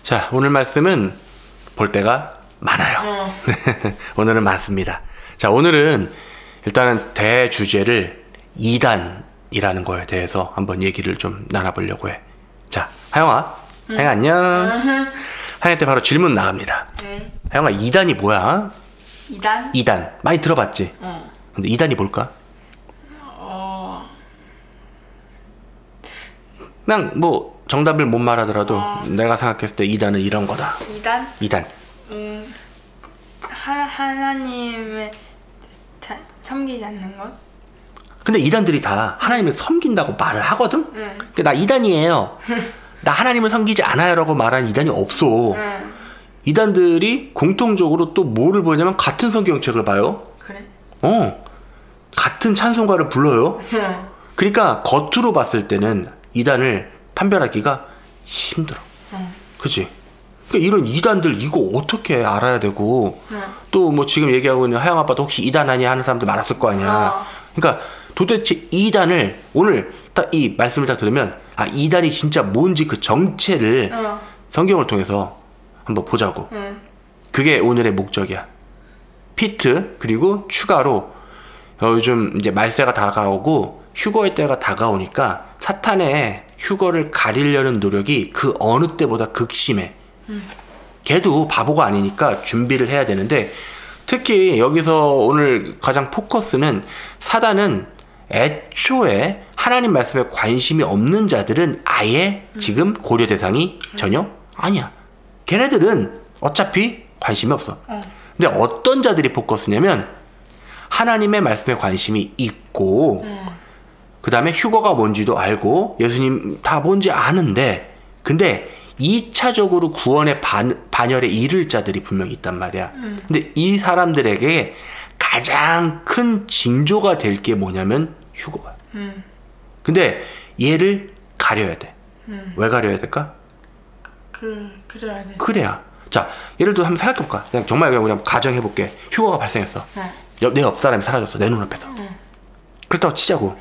자, 오늘 말씀은 볼 때가 많아요. 오늘은 많습니다. 자, 오늘은 일단은 대주제를 이단이라는 거에 대해서 한번 얘기를 좀 나눠보려고 해. 자, 하영아. 하영아, 안녕. 하영한테 바로 질문 나갑니다. 네. 하영아, 이단이 뭐야? 이단? 이단. 많이 들어봤지? 근데 이단이 뭘까? 그냥 뭐 정답을 못 말하더라도 내가 생각했을 때 이단은 이런 거다. 이단? 이단. 하나님을 섬기지 않는 것? 근데 이단들이 다 하나님을 섬긴다고 말을 하거든? 근데 나 이단이에요. 나 하나님을 섬기지 않아요 라고 말하는 이단이 없어. 이단들이 공통적으로 또 뭐를 보냐면 같은 성경책을 봐요. 그래? 같은 찬송가를 불러요. 그러니까 겉으로 봤을 때는 이단을 판별하기가 힘들어. 그치? 그러니까 이런 이단들 이거 어떻게 알아야 되고 또 뭐 지금 얘기하고 있는 하영 아빠도 혹시 이단 아니야 하는 사람들 많았을 거 아니야. 그러니까 도대체 이단을 오늘 딱 이 말씀을 딱 들으면 아 이단이 진짜 뭔지 그 정체를 성경을 통해서 한번 보자고. 그게 오늘의 목적이야. 피트 그리고 추가로 요즘 이제 말세가 다가오고 휴거의 때가 다가오니까 사탄의 휴거를 가리려는 노력이 그 어느 때보다 극심해. 걔도 바보가 아니니까 준비를 해야 되는데 특히 여기서 오늘 가장 포커스는 사단은 애초에 하나님 말씀에 관심이 없는 자들은 아예 지금 고려 대상이 전혀 아니야. 걔네들은 어차피 관심이 없어. 근데 어떤 자들이 포커스냐면 하나님의 말씀에 관심이 있고 그 다음에 휴거가 뭔지도 알고 예수님 다 뭔지 아는데 근데 2차적으로 구원의 반열에 이를 자들이 분명히 있단 말이야. 근데 이 사람들에게 가장 큰 징조가 될 게 뭐냐면 휴거야. 근데 얘를 가려야 돼. 왜 가려야 될까? 그래야 돼. 그래야. 자, 예를 들어 한번 생각해볼까? 그냥 정말 그냥 가정해볼게. 휴거가 발생했어. 내 옆 사람이 사라졌어. 내 눈앞에서. 그렇다고 치자고.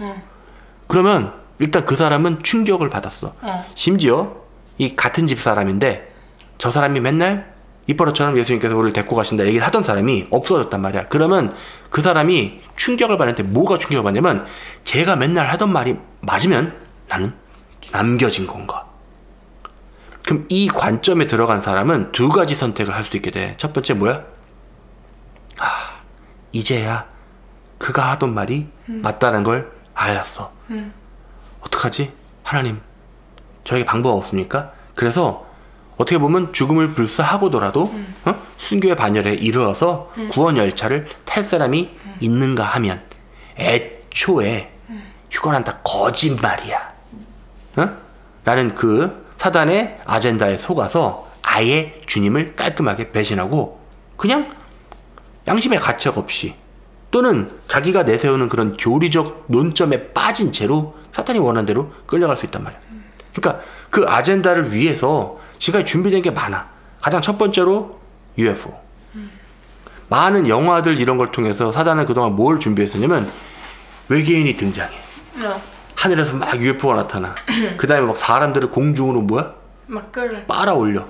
그러면 일단 그 사람은 충격을 받았어. 심지어 이 같은 집 사람인데 저 사람이 맨날 입버릇처럼 예수님께서 우리를 데리고 가신다 얘기를 하던 사람이 없어졌단 말이야. 그러면 그 사람이 충격을 받는데 뭐가 충격을 받냐면 제가 맨날 하던 말이 맞으면 나는 남겨진 건가. 그럼 이 관점에 들어간 사람은 두 가지 선택을 할 수 있게 돼. 첫 번째 뭐야? 아, 이제야 그가 하던 말이 맞다는 걸 알았어. 어떡하지? 하나님 저에게 방법 없습니까? 그래서 어떻게 보면 죽음을 불사하고더라도 순교의 반열에 이르러서 구원 열차를 탈 사람이 있는가 하면 애초에 휴거란 다 거짓말이야. 라는 그 사단의 아젠다에 속아서 아예 주님을 깔끔하게 배신하고 그냥 양심의 가책 없이 또는 자기가 내세우는 그런 교리적 논점에 빠진 채로 사탄이 원하는 대로 끌려갈 수 있단 말이야. 그러니까 그 아젠다를 위해서 지금까지 준비된 게 많아. 가장 첫 번째로 UFO. 많은 영화들 이런 걸 통해서 사단은 그동안 뭘 준비했었냐면 외계인이 등장해. 하늘에서 막 UFO가 나타나. 그 다음에 막 사람들을 공중으로 뭐야? 막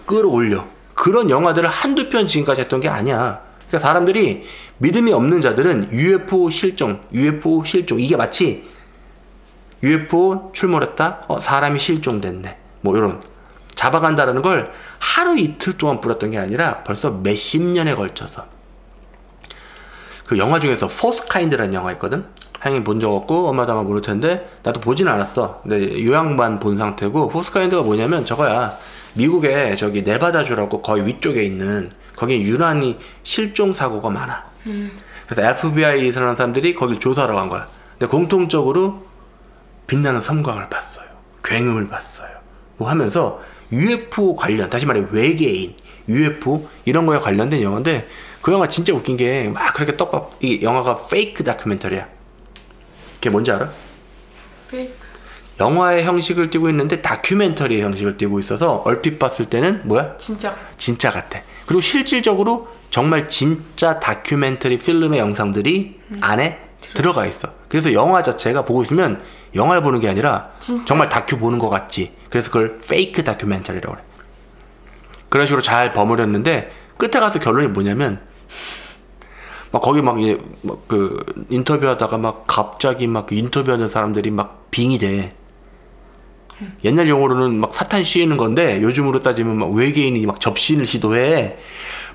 끌어올려. 그런 영화들을 한두 편 지금까지 했던 게 아니야. 그러니까 사람들이 믿음이 없는 자들은 UFO 실종 이게 마치 UFO 출몰했다? 사람이 실종됐네. 뭐 이런 잡아간다라는 걸 하루 이틀 동안 불었던 게 아니라 벌써 몇십 년에 걸쳐서. 그 영화 중에서 포스 카인드라는 영화 있거든? 하영이 본 적 없고 엄마도 아마 모를 텐데 나도 보진 않았어. 근데 요양만 본 상태고 포스 카인드가 뭐냐면 저거야. 미국에 저기 네바다주라고 거의 위쪽에 있는 거기 유난히 실종 사고가 많아. 그래서 FBI 이라는 사람들이 거길 조사하러 간 거야. 근데 공통적으로 빛나는 섬광을 봤어요. 굉음을 봤어요. 뭐 하면서 UFO 관련, 다시 말해 외계인, UFO 이런 거에 관련된 영화인데 그 영화 진짜 웃긴 게 막 그렇게 이 영화가 페이크 다큐멘터리야. 그게 뭔지 알아? 페이크. 영화의 형식을 띠고 있는데 다큐멘터리의 형식을 띠고 있어서 얼핏 봤을 때는 뭐야? 진짜 같아. 그리고 실질적으로 정말 진짜 다큐멘터리 필름의 영상들이 안에 들어가 있어. 그래서 영화 자체가 보고 있으면 영화를 보는 게 아니라 정말 다큐 보는 것 같지. 그래서 그걸 페이크 다큐멘터리라고 그래. 그런 식으로 잘 버무렸는데 끝에 가서 결론이 뭐냐면 막 거기 막 이제 그 인터뷰하다가 막 갑자기 막 그 인터뷰하는 사람들이 막 빙이 돼. 옛날 용어로는 막 사탄 씌우는 건데 요즘으로 따지면 막 외계인이 막 접신을 시도해.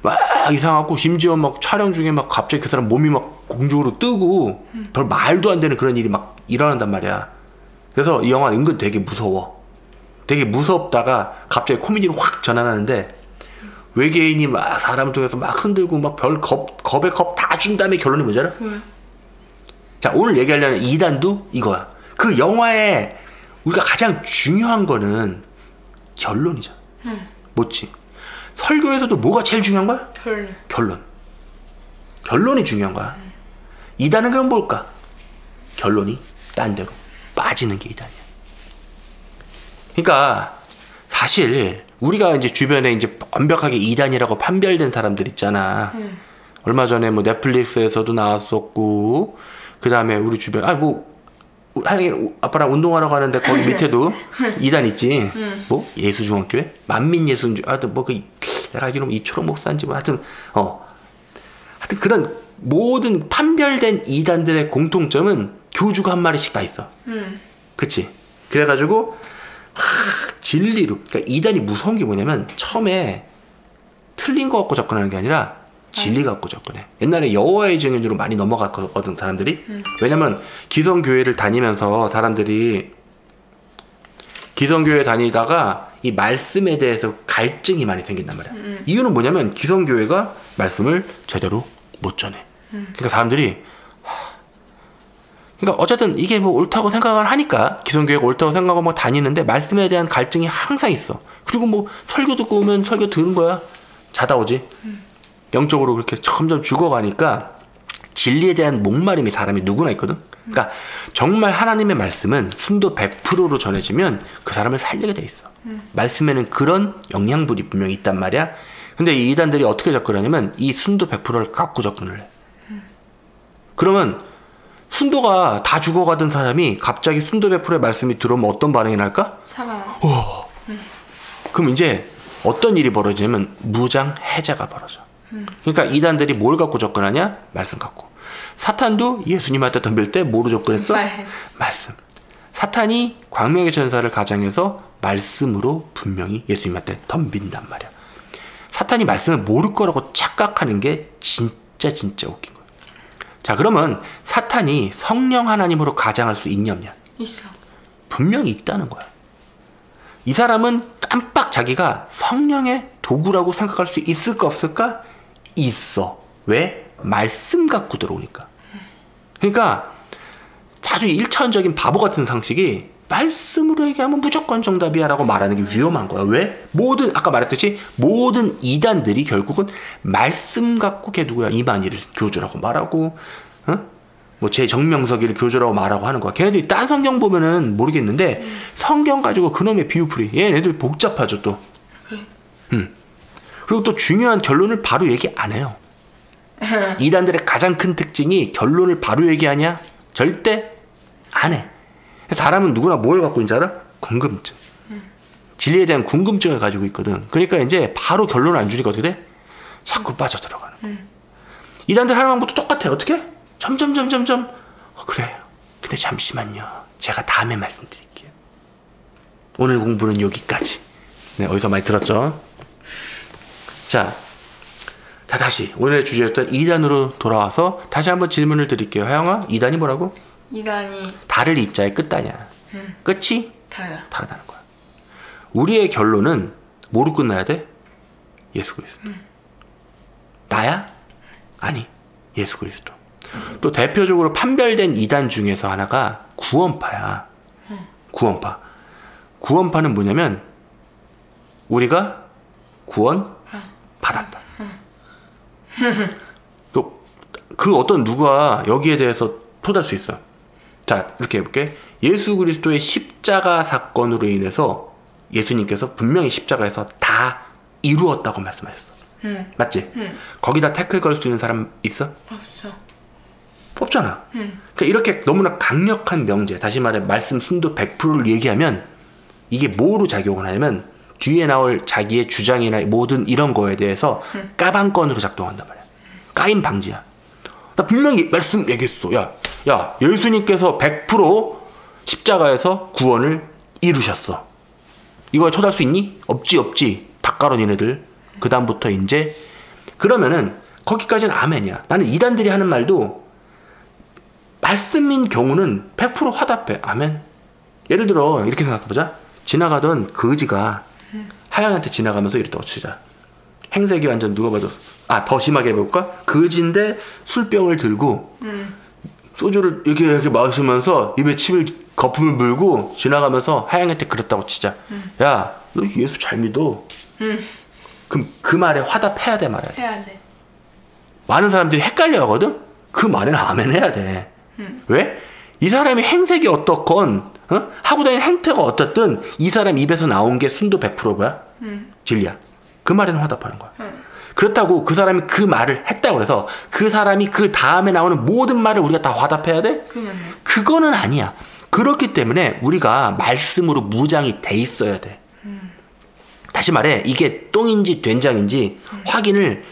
막 이상하고 심지어 막 촬영 중에 막 갑자기 그 사람 몸이 막 공중으로 뜨고 별 말도 안 되는 그런 일이 막 일어난단 말이야. 그래서 이 영화 은근 되게 무서워. 되게 무섭다가 갑자기 코미디로 확 전환하는데 외계인이 막 사람 통해서 막 흔들고 막 별 겁에 겁 다 준 다음에 결론이 뭐잖아? 자, 오늘 얘기하려는 2단도 이거야. 그 영화에 우리가 가장 중요한 거는 결론이잖아. 뭐지? 설교에서도 뭐가 제일 중요한 거야? 결론. 결론이 중요한 거야. 2단은 그럼 뭘까? 결론이 딴 데로 빠지는 게 2단이야. 그러니까 사실 우리가 이제 주변에 이제 완벽하게 2단이라고 판별된 사람들 있잖아. 얼마 전에 뭐 넷플릭스에서도 나왔었고, 그 다음에 우리 주변, 아빠랑 운동하러 가는데 거기 밑에도 2단 있지. 뭐 예수중앙교회, 만민예수, 하여튼 뭐 그 내가 알기로는 이초록 목사인지 뭐 하여튼 하여튼 그런 모든 판별된 2단들의 공통점은 교주가 한 마리씩 다 있어. 그치? 그래가지고 진리로, 그러니까 2단이 무서운 게 뭐냐면 처음에 틀린 거 갖고 접근하는 게 아니라 진리 갖고 접근해. 옛날에 여호와의 증인으로 많이 넘어갔거든 사람들이. 왜냐면 기성교회를 다니면서 사람들이 기성교회 다니다가 이 말씀에 대해서 갈증이 많이 생긴단 말이야. 이유는 뭐냐면 기성교회가 말씀을 제대로 못 전해. 그러니까 사람들이 그러니까 어쨌든 이게 뭐 옳다고 생각을 하니까 기성교회가 옳다고 생각하고 뭐 다니는데 말씀에 대한 갈증이 항상 있어. 그리고 뭐 설교 듣고 오면 설교 들은 거야. 자다 오지. 영적으로 그렇게 점점 죽어가니까 진리에 대한 목마름이 사람이 누구나 있거든. 그러니까 정말 하나님의 말씀은 순도 100%로 전해지면 그 사람을 살리게 돼 있어. 말씀에는 그런 영양분이 분명히 있단 말이야. 근데 이 이단들이 어떻게 접근하냐면 이 순도 100%를 갖고 접근을 해. 그러면 순도가 다 죽어가던 사람이 갑자기 순도 100%의 말씀이 들어오면 어떤 반응이 날까? 살아나. 그럼 이제 어떤 일이 벌어지냐면 무장해제가 벌어져. 그러니까 이단들이 뭘 갖고 접근하냐? 말씀 갖고. 사탄도 예수님한테 덤빌 때 뭐로 접근했어? 말씀. 사탄이 광명의 전사를 가장해서 말씀으로 분명히 예수님한테 덤빈단 말이야. 사탄이 말씀을 모를 거라고 착각하는 게 진짜 웃긴 거야. 자, 그러면 사탄이 성령 하나님으로 가장할 수 있냐 없냐? 있어. 분명히 있다는 거야. 이 사람은 깜빡 자기가 성령의 도구라고 생각할 수 있을까 없을까? 있어. 왜? 말씀 갖고 들어오니까. 그러니까 아주 1차원적인 바보 같은 상식이 말씀으로 얘기하면 무조건 정답이야 라고 말하는 게 위험한 거야. 왜? 아까 말했듯이 모든 이단들이 결국은 말씀 갖고 걔 누구야? 이만희를 교주라고 말하고, 뭐 제 정명석이를 교주라고 말하고 하는 거야. 걔네들이 딴 성경 보면은 모르겠는데 성경 가지고 그놈의 비유풀이 얘네들 복잡하죠 또. 그래. 그리고 또 중요한 결론을 바로 얘기 안 해요. 이단들의 가장 큰 특징이 결론을 바로 얘기하냐? 절대 안 해. 사람은 누구나 뭘 갖고 있는지 알아? 궁금증. 진리에 대한 궁금증을 가지고 있거든. 그러니까 이제 바로 결론을 안 주니까 어떻게 돼? 자꾸 빠져들어가는. 이단들 하는 방법도 똑같아. 어떻게? 점점. 그래요. 근데 잠시만요. 제가 다음에 말씀드릴게요. 오늘 공부는 여기까지. 네, 어디서 많이 들었죠? 자, 다시 오늘의 주제였던 2단으로 돌아와서 다시 한번 질문을 드릴게요. 하영아, 2단이 뭐라고? 2단이 다를 이자의 끝단이야. 끝이 다르다는 거야. 우리의 결론은 뭐로 끝나야 돼? 예수 그리스도. 나야? 아니, 예수 그리스도. 또 대표적으로 판별된 2단 중에서 하나가 구원파야. 구원파. 구원파는 뭐냐면 우리가 구원 받았다. 또 그 어떤 누가 여기에 대해서 토달 수 있어. 자, 이렇게 해볼게. 예수 그리스도의 십자가 사건으로 인해서 예수님께서 분명히 십자가에서 다 이루었다고 말씀하셨어. 맞지? 거기다 태클 걸 수 있는 사람 있어? 없어. 없잖아. 그러니까 이렇게 너무나 강력한 명제, 다시 말해 말씀 순도 100%를 얘기하면 이게 뭐로 작용을 하냐면 뒤에 나올 자기의 주장이나 모든 이런 거에 대해서 까방권으로 작동한단 말이야. 까임 방지야. 나 분명히 말씀 얘기했어. 야 예수님께서 100% 십자가에서 구원을 이루셨어. 이거에 토달 수 있니? 없지. 닭가로 니네들. 그 다음부터 이제 그러면은 거기까지는 아멘이야. 나는 이단들이 하는 말도 말씀인 경우는 100% 화답해. 아멘. 예를 들어 이렇게 생각해보자. 지나가던 거지가 하양한테 지나가면서 이랬다고 치자. 행색이 완전 누가 봐도 더 심하게 해볼까? 거지인데 술병을 들고 소주를 이렇게 마시면서 입에 침을 거품을 물고 지나가면서 하양한테 그랬다고 치자. 야, 너 예수 잘 믿어. 그럼 그 말에 화답해야 돼 말이야. 해야 돼. 많은 사람들이 헷갈려 하거든? 그 말에는 아멘 해야 돼. 왜? 이 사람이 행색이 어떻건 하고 다니는 행태가 어떻든 이 사람 입에서 나온 게 순도 100% 뭐야? 진리야. 그 말에는 화답하는 거야. 그렇다고 그 사람이 그 말을 했다고 해서 그 사람이 그 다음에 나오는 모든 말을 우리가 다 화답해야 돼? 그거는 아니야. 그렇기 때문에 우리가 말씀으로 무장이 돼 있어야 돼. 다시 말해 이게 똥인지 된장인지 확인을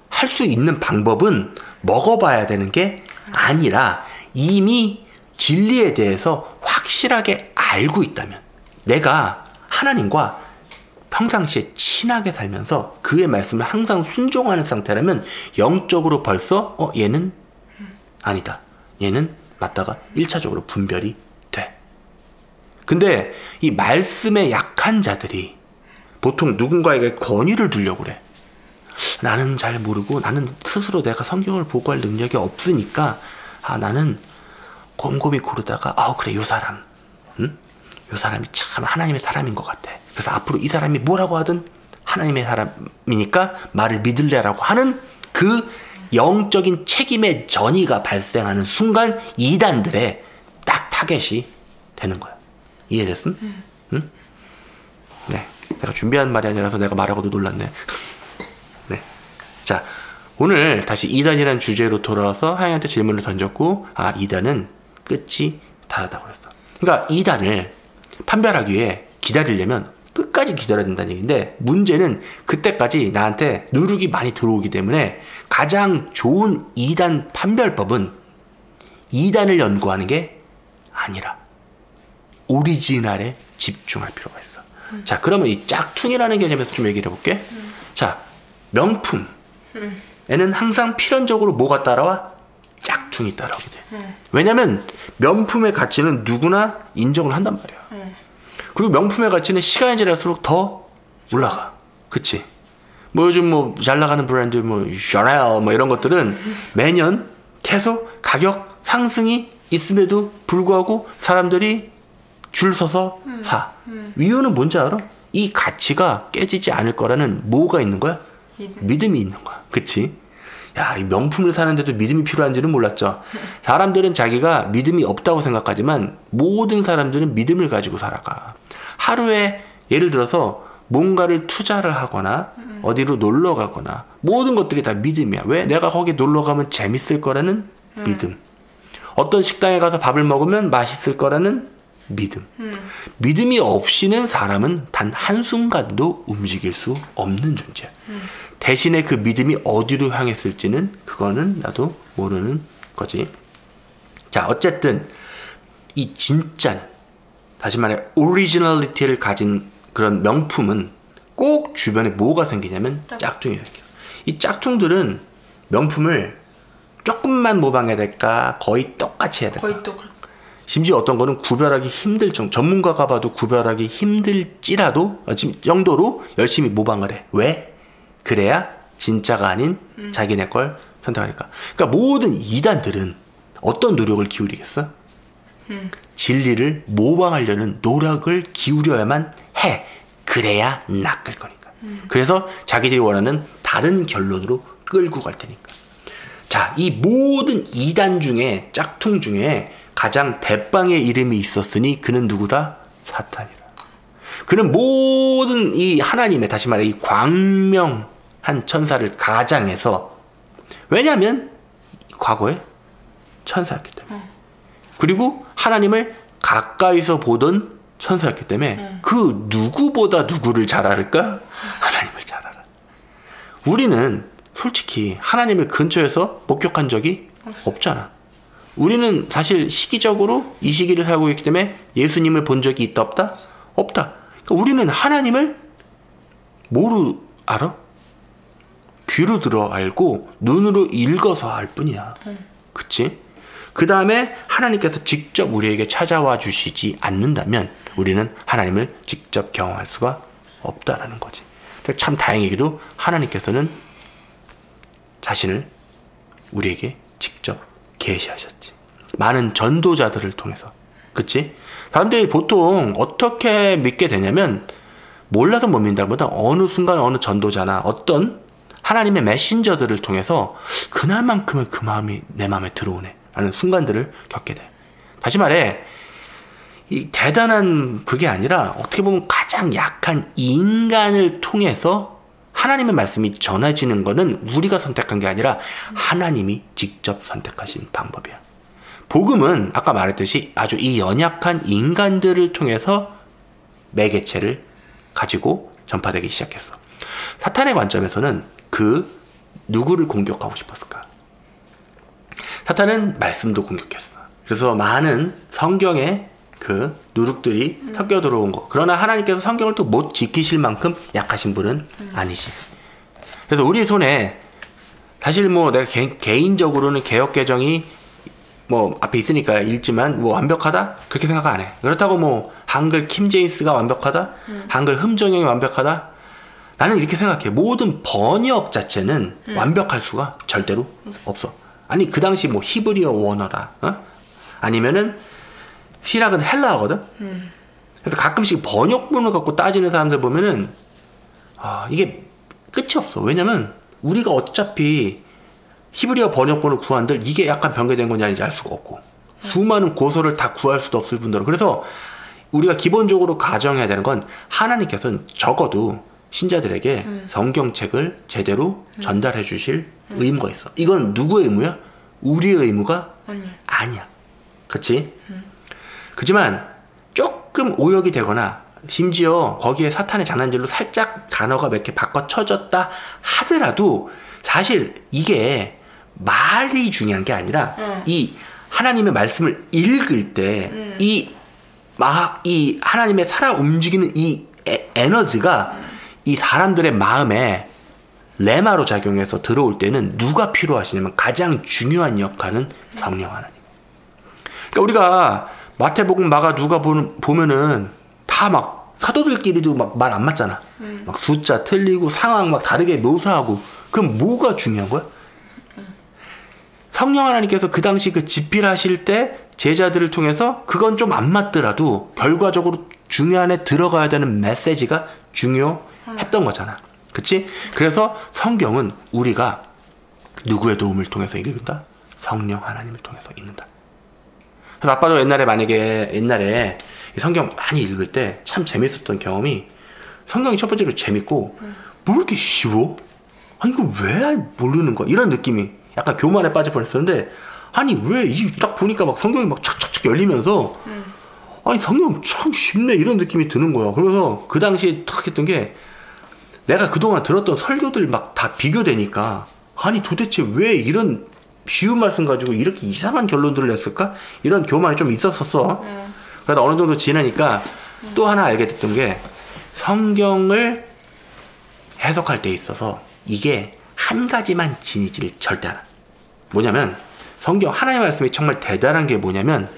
할 수 있는 방법은 먹어봐야 되는 게 아니라 이미 진리에 대해서 확실하게 알고 있다면, 내가 하나님과 평상시에 친하게 살면서 그의 말씀을 항상 순종하는 상태라면 영적으로 벌써 얘는 아니다, 얘는 맞다가 1차적으로 분별이 돼. 근데 이 말씀에 약한 자들이 보통 누군가에게 권위를 두려고 그래. 나는 잘 모르고 나는 스스로 내가 성경을 보고할 능력이 없으니까 나는 곰곰이 고르다가 그래 요 사람 요 사람이 참 하나님의 사람인 것 같아. 그래서 앞으로 이 사람이 뭐라고 하든 하나님의 사람이니까 말을 믿을래라고 하는 그 영적인 책임의 전이가 발생하는 순간 이단들의 딱 타겟이 되는 거야. 이해됐음? 응? 네, 내가 준비한 말이 아니라서 내가 말하고도 놀랐네. 네. 자, 오늘 다시 이단이라는 주제로 돌아와서 하영이한테 질문을 던졌고, 이단은 끝이 다르다고 그랬어. 그러니까 이단을 판별하기 위해 기다리려면 끝까지 기다려야 된다는 얘기인데, 문제는 그때까지 나한테 누룩이 많이 들어오기 때문에 가장 좋은 이단 판별법은 이단을 연구하는 게 아니라 오리지널에 집중할 필요가 있어. 자, 그러면 이 짝퉁이라는 개념에서 좀 얘기를 해볼게. 자, 명품에는 항상 필연적으로 뭐가 따라와? 짝퉁이 따라오게 돼. 왜냐면 명품의 가치는 누구나 인정을 한단 말이야. 그리고 명품의 가치는 시간이 지날수록 더 올라가. 그치? 뭐 요즘 뭐 잘 나가는 브랜드 뭐 샤넬 뭐 이런 것들은 매년 계속 가격 상승이 있음에도 불구하고 사람들이 줄 서서 사. 이유는 뭔지 알아? 이 가치가 깨지지 않을 거라는 뭐가 있는 거야? 믿음이 있는 거야. 그치? 야, 이 명품을 사는데도 믿음이 필요한지는 몰랐죠. 사람들은 자기가 믿음이 없다고 생각하지만 모든 사람들은 믿음을 가지고 살아가. 하루에 예를 들어서 뭔가를 투자를 하거나 어디로 놀러 가거나 모든 것들이 다 믿음이야. 왜? 내가 거기 놀러 가면 재밌을 거라는 믿음. 어떤 식당에 가서 밥을 먹으면 맛있을 거라는 믿음. 믿음이 없이는 사람은 단 한순간도 움직일 수 없는 존재야. 대신에 그 믿음이 어디로 향했을지는 그거는 나도 모르는 거지. 자, 어쨌든 이 진짜는, 다시 말해 오리지널리티를 가진 그런 명품은 꼭 주변에 뭐가 생기냐면 짝퉁이 생겨. 이 짝퉁들은 명품을 조금만 모방해야 될까? 거의 똑같이 해야 될까? 거의 똑같. 심지어 어떤 거는 구별하기 힘들 정도, 전문가가 봐도 구별하기 힘들지라도 정도로 열심히 모방을 해. 왜? 그래야 진짜가 아닌 자기네 걸 선택하니까. 그러니까 모든 이단들은 어떤 노력을 기울이겠어? 진리를 모방하려는 노력을 기울여야만 해. 그래야 낚을 거니까. 그래서 자기들이 원하는 다른 결론으로 끌고 갈 테니까. 자, 이 모든 이단 중에, 짝퉁 중에 가장 대빵의 이름이 있었으니 그는 누구다? 사탄이라. 그는 모든 이 하나님의, 다시 말해 이 광명한 천사를 가장해서, 왜냐하면 과거에 천사였기 때문에. 그리고 하나님을 가까이서 보던 천사였기 때문에 그 누구보다 누구를 잘 알을까? 하나님을 잘 알아. 우리는 솔직히 하나님을 근처에서 목격한 적이 없잖아. 우리는 사실 시기적으로 이 시기를 살고 있기 때문에 예수님을 본 적이 있다 없다? 없다. 그러니까 우리는 하나님을 뭐로 알아? 귀로 들어 알고 눈으로 읽어서 알 뿐이야. 그치? 그 다음에 하나님께서 직접 우리에게 찾아와 주시지 않는다면 우리는 하나님을 직접 경험할 수가 없다라는 거지. 참 다행이게도 하나님께서는 자신을 우리에게 직접 계시하셨지. 많은 전도자들을 통해서. 그치? 사람들이 보통 어떻게 믿게 되냐면 몰라서 못 믿는다기보다 어느 순간 어느 전도자나 어떤 하나님의 메신저들을 통해서 그날만큼은 그 마음이 내 마음에 들어오네 라는 순간들을 겪게 돼. 다시 말해 이 대단한 그게 아니라 어떻게 보면 가장 약한 인간을 통해서 하나님의 말씀이 전해지는 거는 우리가 선택한 게 아니라 하나님이 직접 선택하신 방법이야. 복음은 아까 말했듯이 아주 이 연약한 인간들을 통해서 매개체를 가지고 전파되기 시작했어. 사탄의 관점에서는 그 누구를 공격하고 싶었을까? 사탄은 말씀도 공격했어. 그래서 많은 성경에 그 누룩들이 섞여 들어온 거. 그러나 하나님께서 성경을 또 못 지키실 만큼 약하신 분은 아니지. 그래서 우리 손에 사실 뭐 내가 개인적으로는 개역개정이 뭐 앞에 있으니까 읽지만 뭐 완벽하다? 그렇게 생각 안 해. 그렇다고 뭐 한글 킴제임스가 완벽하다? 한글 흠정형이 완벽하다? 나는 이렇게 생각해. 모든 번역 자체는 완벽할 수가 절대로 없어. 아니 그 당시 뭐 히브리어 원어라 아니면은 신학은 헬라어거든. 그래서 가끔씩 번역본을 갖고 따지는 사람들 보면은 이게 끝이 없어. 왜냐면 우리가 어차피 히브리어 번역본을 구한들 이게 약간 변개된 건지 아닌지 알 수가 없고 수많은 고서를 다 구할 수도 없을 뿐더러 그래서 우리가 기본적으로 가정해야 되는 건 하나님께서는 적어도 신자들에게 성경책을 제대로 전달해 주실 의무가 있어. 이건 누구의 의무야? 우리의 의무가 아니야. 그치? 그지만 조금 오역이 되거나 심지어 거기에 사탄의 장난질로 살짝 단어가 몇 개 바꿔 쳐졌다 하더라도 사실 이게 말이 중요한 게 아니라 이 하나님의 말씀을 읽을 때 이 하나님의 살아 움직이는 이 에너지가 이 사람들의 마음에 레마로 작용해서 들어올 때는 누가 필요하시냐면 가장 중요한 역할은 성령 하나님. 그러니까 우리가 마태복음, 마가, 누가 보면은 다 막 사도들끼리도 막 말 안 맞잖아. 막 숫자 틀리고 상황 막 다르게 묘사하고. 그럼 뭐가 중요한 거야? 성령 하나님께서 그 당시 그 집필하실 때 제자들을 통해서 그건 좀 안 맞더라도 결과적으로 중요한 에 들어가야 되는 메시지가 중요했던 거잖아. 그치? 그래서 성경은 우리가 누구의 도움을 통해서 읽는다? 성령 하나님을 통해서 읽는다. 그래서 아빠도 옛날에 성경 많이 읽을 때 참 재밌었던 경험이 성경이 첫 번째로 재밌고 뭐 이렇게 쉬워? 아니 이거 왜 모르는 거야? 이런 느낌이 약간 교만에 빠질 뻔했었는데 아니 왜 딱 보니까 막 성경이 막 착착착 열리면서 아니 성경 참 쉽네 이런 느낌이 드는 거야. 그래서 그 당시에 탁 했던 게 내가 그동안 들었던 설교들 막 다 비교되니까 아니 도대체 왜 이런 쉬운 말씀 가지고 이렇게 이상한 결론들을 냈을까? 이런 교만이 좀 있었었어. 그러다 어느 정도 지나니까 또 하나 알게 됐던 게 성경을 해석할 때 있어서 이게 한 가지만 지니지를 절대 않아. 뭐냐면 성경 하나님의 말씀이 정말 대단한 게 뭐냐면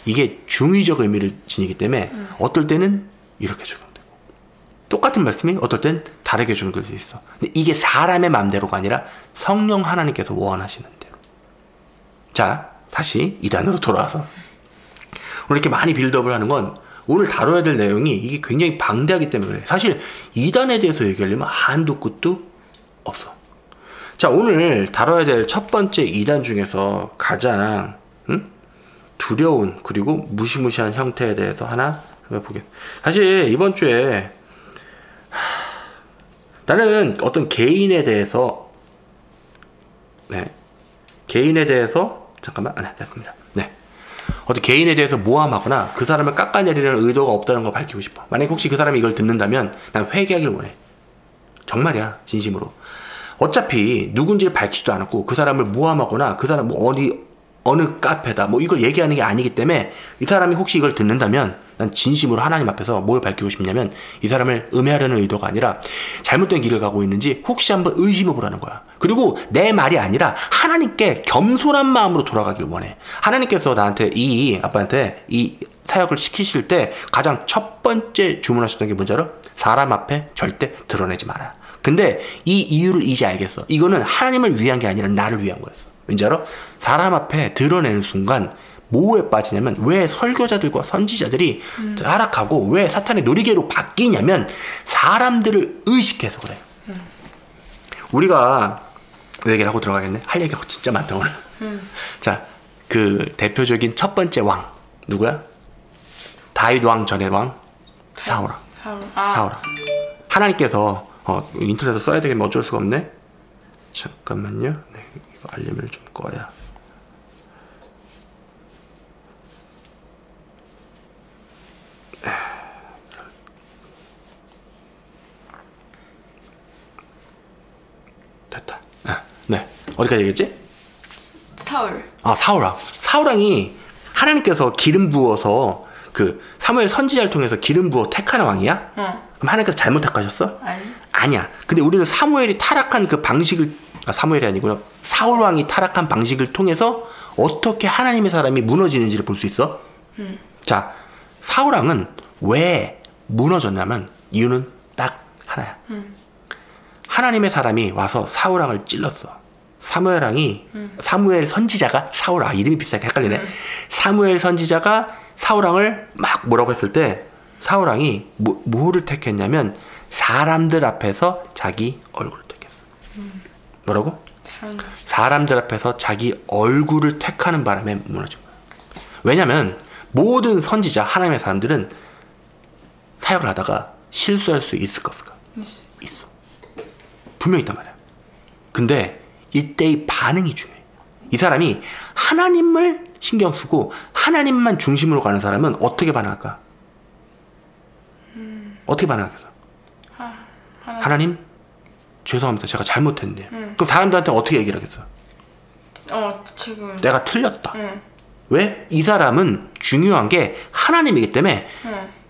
이게 중의적 의미를 지니기 때문에 어떨 때는 이렇게 적용되고 똑같은 말씀이 어떨 땐 다르게 적용될 수 있어. 근데 이게 사람의 마음대로가 아니라 성령 하나님께서 원하시는 대로. 자, 다시 2단으로 돌아와서 오늘 이렇게 많이 빌드업을 하는 건 오늘 다뤄야 될 내용이 이게 굉장히 방대하기 때문에 그래. 사실 2단에 대해서 얘기하려면 한도 끝도 없어. 자, 오늘 다뤄야 될 첫 번째 2단 중에서 가장 두려운 그리고 무시무시한 형태에 대해서 하나 보겠습니다. 사실 이번 주에 나는 어떤 개인에 대해서 잠깐만. 됐습니다. 네. 어떤 개인에 대해서 모함하거나 그 사람을 깎아내리려는 의도가 없다는 걸 밝히고 싶어. 만약에 혹시 그 사람이 이걸 듣는다면 난 회개하기를 원해. 정말이야, 진심으로. 어차피 누군지를 밝히지도 않았고 그 사람을 모함하거나 그 사람 뭐 어느 카페다 뭐 이걸 얘기하는 게 아니기 때문에 이 사람이 혹시 이걸 듣는다면 난 진심으로 하나님 앞에서 뭘 밝히고 싶냐면 이 사람을 음해하려는 의도가 아니라 잘못된 길을 가고 있는지 혹시 한번 의심해 보라는 거야. 그리고 내 말이 아니라 하나님께 겸손한 마음으로 돌아가길 원해. 하나님께서 나한테 아빠한테 이 사역을 시키실 때 가장 첫 번째 주문하셨던 게 뭔지 알아? 사람 앞에 절대 드러내지 마라. 근데 이 이유를 이제 알겠어. 이거는 하나님을 위한 게 아니라 나를 위한 거였어. 왠지 알아? 사람 앞에 드러내는 순간 뭐에 빠지냐면 왜 설교자들과 선지자들이 타락하고 왜 사탄의 놀이개로 바뀌냐면 사람들을 의식해서 그래. 우리가 그 얘기를 하고 들어가겠네. 할 얘기가 진짜 많다 오늘. 자, 그 대표적인 첫 번째 왕 누구야? 다윗 왕 전의 왕 사울왕. 사울왕. 하나님께서 인터넷에 써야 되겠면 어쩔 수가 없네. 잠깐만요. 네, 이거 알림을 좀 꺼야. 됐다. 네. 어디까지 얘기했지? 사울. 사울왕. 사울왕이 하나님께서 기름 부어서 그 사무엘 선지자를 통해서 기름 부어 택하는 왕이야? 그럼 하나님께서 잘못 택하셨어? 아니야. 근데 우리는 사무엘이 타락한 그 방식을 사무엘이 아니고요. 사울왕이 타락한 방식을 통해서 어떻게 하나님의 사람이 무너지는지를 볼 수 있어. 자, 사울왕은 왜 무너졌냐면 이유는 딱 하나야. 하나님의 사람이 와서 사울왕을 찔렀어. 사무엘 선지자가 이름이 비슷하게 헷갈리네. 사무엘 선지자가 사울왕을 막 뭐라고 했을 때 사울왕이 뭐를 택했냐면 사람들 앞에서 자기 얼굴을 택했어. 뭐라고? 사람들 앞에서 자기 얼굴을 택하는 바람에 무너진 거야. 왜냐면 모든 선지자 하나님의 사람들은 사역을 하다가 실수할 수 있을 것 같아. 있어. 분명히 있단 말이야. 근데 이때의 반응이 중요해. 이 사람이 하나님을 신경 쓰고 하나님만 중심으로 가는 사람은 어떻게 반응할까? 어떻게 반응하겠어? 하나님 죄송합니다. 제가 잘못했네요. 그럼 사람들한테 어떻게 얘기를 하겠어? 지금 내가 틀렸다. 왜? 이 사람은 중요한 게 하나님이기 때문에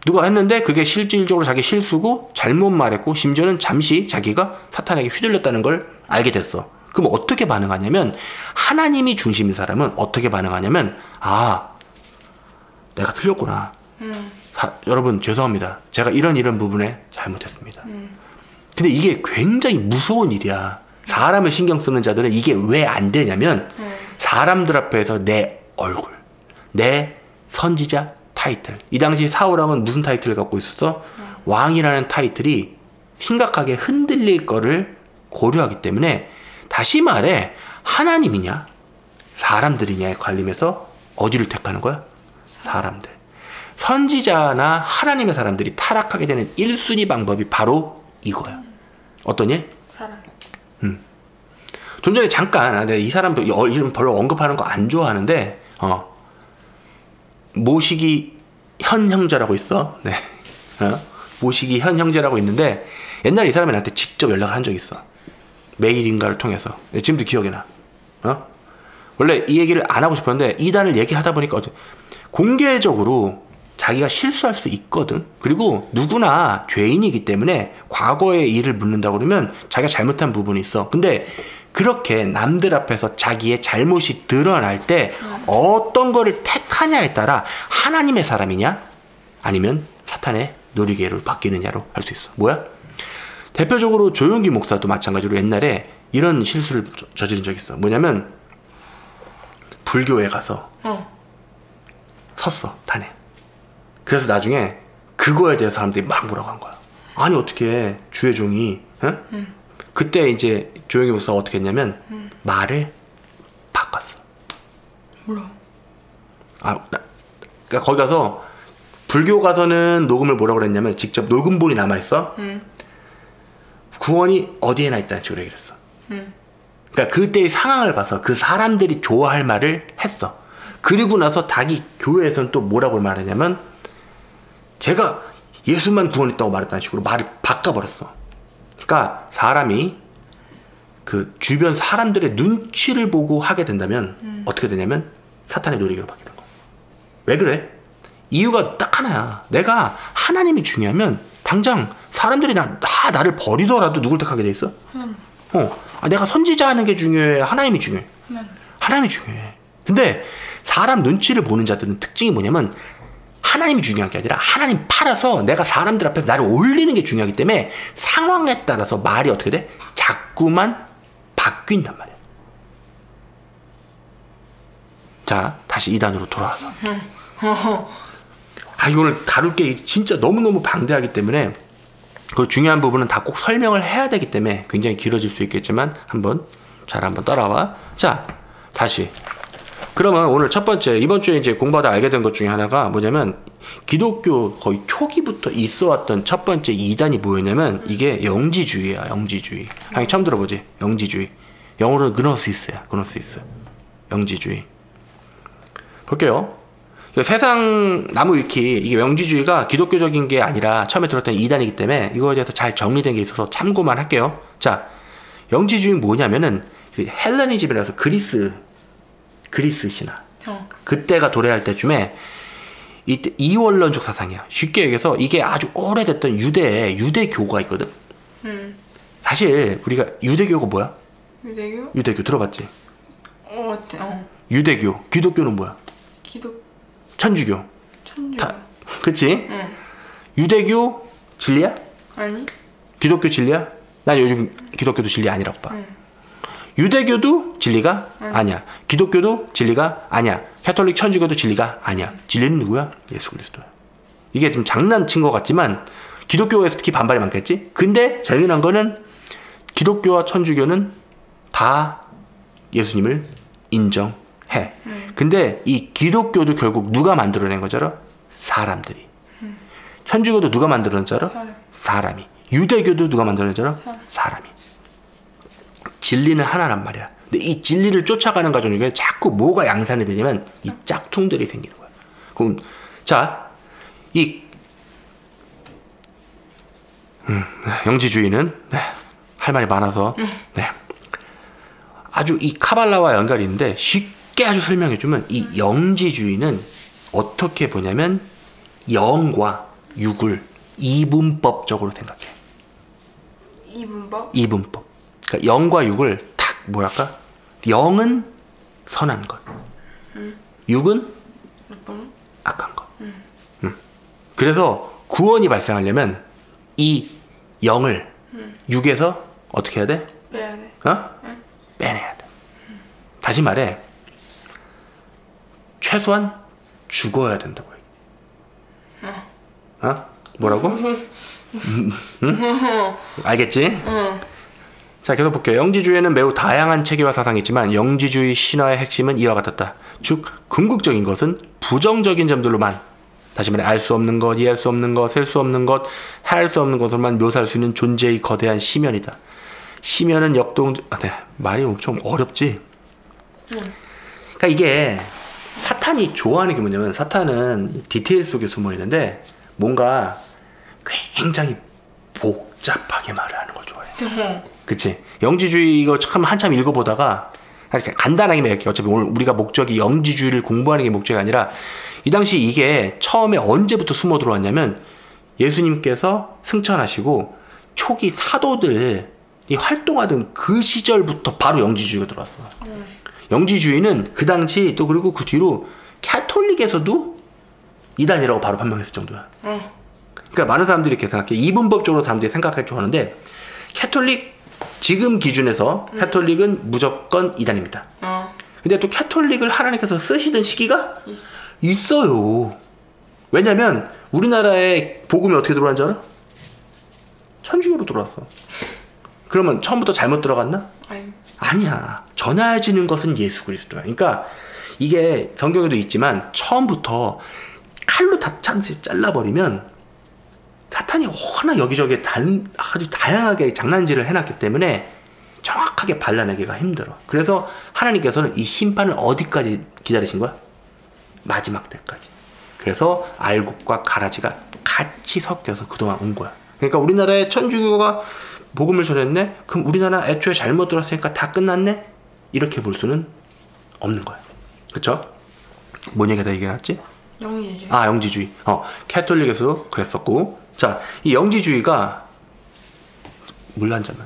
누가 했는데 그게 실질적으로 자기 실수고 잘못 말했고 심지어는 잠시 자기가 사탄에게 휘둘렸다는 걸 알게 됐어. 그럼 어떻게 반응하냐면 하나님이 중심인 사람은 어떻게 반응하냐면 내가 틀렸구나. 여러분 죄송합니다. 제가 이런 부분에 잘못했습니다. 근데 이게 굉장히 무서운 일이야. 사람을 신경 쓰는 자들은 이게 왜 안 되냐면 사람들 앞에서 내 얼굴, 내 선지자 타이틀. 이 당시 사울왕은 무슨 타이틀을 갖고 있었어? 왕이라는 타이틀이 심각하게 흔들릴 거를 고려하기 때문에 다시 말해 하나님이냐 사람들이냐에 관림해서 어디를 택하는 거야? 사람들. 선지자나 하나님의 사람들이 타락하게 되는 1순위 방법이 바로 이거야. 어떤 일? 사람. 좀 전에 잠깐 내가 이 사람도 이름 별로 언급하는 거 안 좋아하는데 모시기 현 형제라고 있어. 네. 모시기 현 형제라고 있는데 옛날에 이 사람이 나한테 직접 연락을 한 적이 있어. 메일인가를 통해서. 지금도 기억이 나. 원래 이 얘기를 안 하고 싶었는데 이단을 얘기하다 보니까 공개적으로 자기가 실수할 수 있거든. 그리고 누구나 죄인이기 때문에 과거의 일을 묻는다고 그러면 자기가 잘못한 부분이 있어. 근데 그렇게 남들 앞에서 자기의 잘못이 드러날 때 어떤 거를 택하냐에 따라 하나님의 사람이냐 아니면 사탄의 놀이개로 바뀌느냐로 할 수 있어. 뭐야? 대표적으로 조용기 목사도 마찬가지로 옛날에 이런 실수를 저지른 적이 있어. 뭐냐면 불교에 가서 섰어, 단에. 그래서 나중에 그거에 대해서 사람들이 막 뭐라고 한 거야. 아니 어떻게 주의 종이 그때 이제 조용기 목사가 어떻게 했냐면 말을 바꿨어. 뭐라? 그러니까 거기 가서 불교 가서는 녹음을 뭐라고 그랬냐면 직접 녹음본이 남아있어. 구원이 어디에나 있다는 식으로 얘기를 했어. 그러니까 그때의 상황을 봐서 그 사람들이 좋아할 말을 했어. 그리고 나서 닭이 교회에서는 또 뭐라고 말하냐면 제가 예수만 구원했다고 말했다는 식으로 말을 바꿔버렸어. 그러니까 사람이 그 주변 사람들의 눈치를 보고 하게 된다면 어떻게 되냐면 사탄의 노리개로 받게 된 거야. 왜 그래? 이유가 딱 하나야. 내가 하나님이 중요하면 당장 사람들이 나를 버리더라도 누굴 택하게 돼 있어? 내가 선지자 하는 게 중요해? 하나님이 중요해? 하나님이 중요해. 근데 사람 눈치를 보는 자들은 특징이 뭐냐면 하나님이 중요한 게 아니라 하나님 팔아서 내가 사람들 앞에서 나를 올리는 게 중요하기 때문에 상황에 따라서 말이 어떻게 돼? 자꾸만 바뀐단 말이야. 자, 다시 2단으로 돌아와서 이거를 다룰 게 진짜 너무너무 방대하기 때문에 그 중요한 부분은 다 꼭 설명을 해야 되기 때문에 굉장히 길어질 수 있겠지만 한번 따라와. 자, 다시. 그러면 오늘 첫 번째, 이번 주에 이제 공부하다 알게 된 것 중에 하나가 뭐냐면 기독교 거의 초기부터 있어 왔던 첫 번째 이단이 뭐였냐면 이게 영지주의야. 영지주의. 처음 들어보지? 영지주의. 영어로 그노시스야. 그노시스. 영지주의. 볼게요. 세상 나무 위키, 이게 영지주의가 기독교적인 게 아니라 처음에 들었던 이단이기 때문에 이거에 대해서 잘 정리된 게 있어서 참고만 할게요. 자, 영지주의는 뭐냐면은 그 헬레니즘이라서 그리스 신화. 그때가 도래할 때쯤에 이때 이원론적 사상이야. 쉽게 얘기해서 이게 아주 오래됐던 유대교가 있거든. 사실 우리가 유대교가 뭐야? 유대교 들어봤지? 어때? 유대교, 기독교는 뭐야? 천주교. 그치? 응. 유대교 진리야? 아니. 기독교 진리야? 난 요즘 기독교도 진리 아니라고 봐. 응. 유대교도 진리가 아니야. 기독교도 진리가 아니야. 캐톨릭 천주교도 진리가 아니야. 진리는 누구야? 예수 그리스도야. 이게 좀 장난친 것 같지만 기독교에서 특히 반발이 많겠지? 근데 재미난 거는 기독교와 천주교는 다 예수님을 인정해. 근데 이 기독교도 결국 누가 만들어낸 거잖아? 사람들이. 천주교도 누가 만들어낸 거잖아? 사람이. 유대교도 누가 만들어낸 거잖아? 사람이. 진리는 하나란 말이야. 근데 이 진리를 쫓아가는 과정 중에 자꾸 뭐가 양산이 되냐면 이 짝퉁들이 생기는 거야. 그럼 자, 이 영지주의는 할 말이 많아서 아주 이 카발라와 연관이 있는데 쉽게 아주 설명해주면 이 영지주의는 어떻게 보냐면 영과 육을 이분법적으로 생각해. 이분법. 그러니까 영과 육을 탁 뭐랄까? 영은 선한 것, 육은 악한 것. 그래서 구원이 발생하려면 이 영을 육에서 어떻게 해야 돼? 빼야 돼. 빼내야 돼. 다시 말해, 최소한 죽어야 된다고 얘기해. 뭐라고? 알겠지? 자, 계속 볼게요. 영지주의에는 매우 다양한 체계와 사상이 있지만 영지주의 신화의 핵심은 이와 같았다. 즉, 궁극적인 것은 부정적인 점들로만, 다시 말해 알 수 없는 것, 이해할 수 없는 것, 셀 수 없는 것, 해할 수 없는 것으로만 묘사할 수 있는 존재의 거대한 심연이다. 심연은 말이 엄청 어렵지? 그러니까 이게 사탄이 좋아하는 게 뭐냐면 사탄은 디테일 속에 숨어 있는데 뭔가 굉장히 복잡하게 말을 하는 걸 좋아해. 그치? 영지주의 이거 참 한참 읽어보다가 간단하게 얘기해. 어차피 오늘 우리가 목적이 영지주의를 공부하는 게 목적이 아니라 이 당시 이게 처음에 언제부터 숨어 들어왔냐면 예수님께서 승천하시고 초기 사도들이 활동하던 그 시절부터 바로 영지주의가 들어왔어. 영지주의는 그 당시 또 그리고 그 뒤로 캐톨릭에서도 이단이라고 바로 판명했을 정도야. 그러니까 많은 사람들이 이렇게 생각해. 이분법적으로 사람들이 생각할 줄 아는데 캐톨릭 지금 기준에서 캐톨릭은 무조건 이단입니다. 근데 또 캐톨릭을 하나님께서 쓰시던 시기가 있어요. 왜냐면 우리나라에 복음이 어떻게 들어왔는지 알아? 천주교로 들어왔어. 그러면 처음부터 잘못 들어갔나? 아니야. 전해지는 것은 예수 그리스도야. 그러니까 이게 성경에도 있지만 처음부터 칼로 다 잘라버리면 사탄이 워낙 여기저기 아주 다양하게 장난질을 해놨기 때문에 정확하게 발라내기가 힘들어. 그래서 하나님께서는 이 심판을 어디까지 기다리신 거야? 마지막 때까지. 그래서 알곡과 가라지가 같이 섞여서 그동안 온 거야. 그러니까 우리나라에 천주교가 복음을 전했네? 그럼 우리나라 애초에 잘못 들었으니까 다 끝났네? 이렇게 볼 수는 없는 거야. 그쵸? 뭔 얘기가 얘기해놨지? 영지주의. 아, 영지주의. 캐톨릭에서도 그랬었고. 자, 이 영지주의가 물 한 잔만.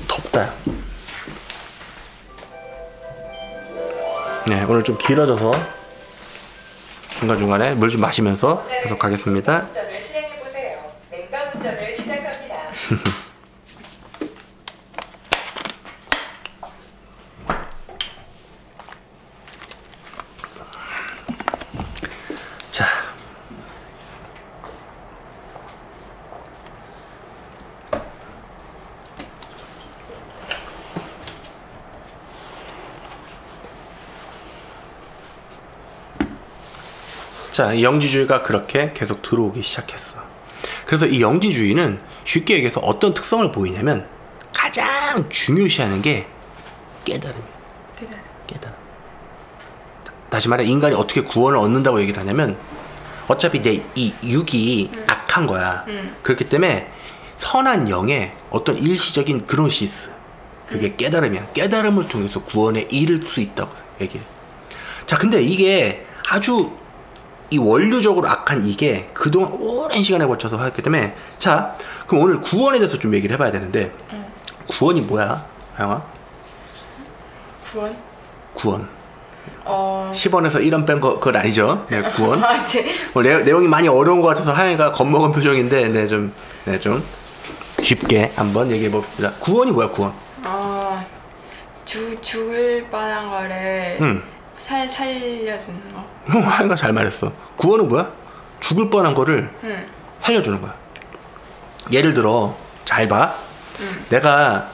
덥다. 네, 오늘 좀 길어져서 중간중간에 물 좀 마시면서 계속 가겠습니다. 운전을 실행해보세요. 냉각 운전을 시작합니다. 자, 이 영지주의가 그렇게 계속 들어오기 시작했어. 그래서 이 영지주의는 쉽게 얘기해서 어떤 특성을 보이냐면 가장 중요시하는 게 깨달음이야. 깨달음. 다시 말해 인간이 어떻게 구원을 얻는다고 얘기를 하냐면 어차피 내 이 육이 악한 거야. 그렇기 때문에 선한 영의 어떤 일시적인 그노시스, 그게 깨달음이야. 깨달음을 통해서 구원에 이를 수 있다고 얘기해. 자, 근데 이게 아주 이 원류적으로 악한 이게 그동안 오랜 시간에 걸쳐서 하였기 때문에, 자, 그럼 오늘 구원에 대해서 좀 얘기를 해봐야 되는데, 구원이 뭐야, 하영아? 구원. 10원에서 1원 뺀 그건 아니죠? 네, 구원. 내용이 많이 어려운 것 같아서 하영이가 겁먹은 표정인데, 좀 쉽게 한번 얘기해 봅시다. 구원이 뭐야, 구원? 죽을 뻔한 거를 살려주는 거. 하영이가 잘 말했어. 구원은 뭐야? 죽을 뻔한 거를 살려주는 거야. 예를 들어, 잘 봐. 내가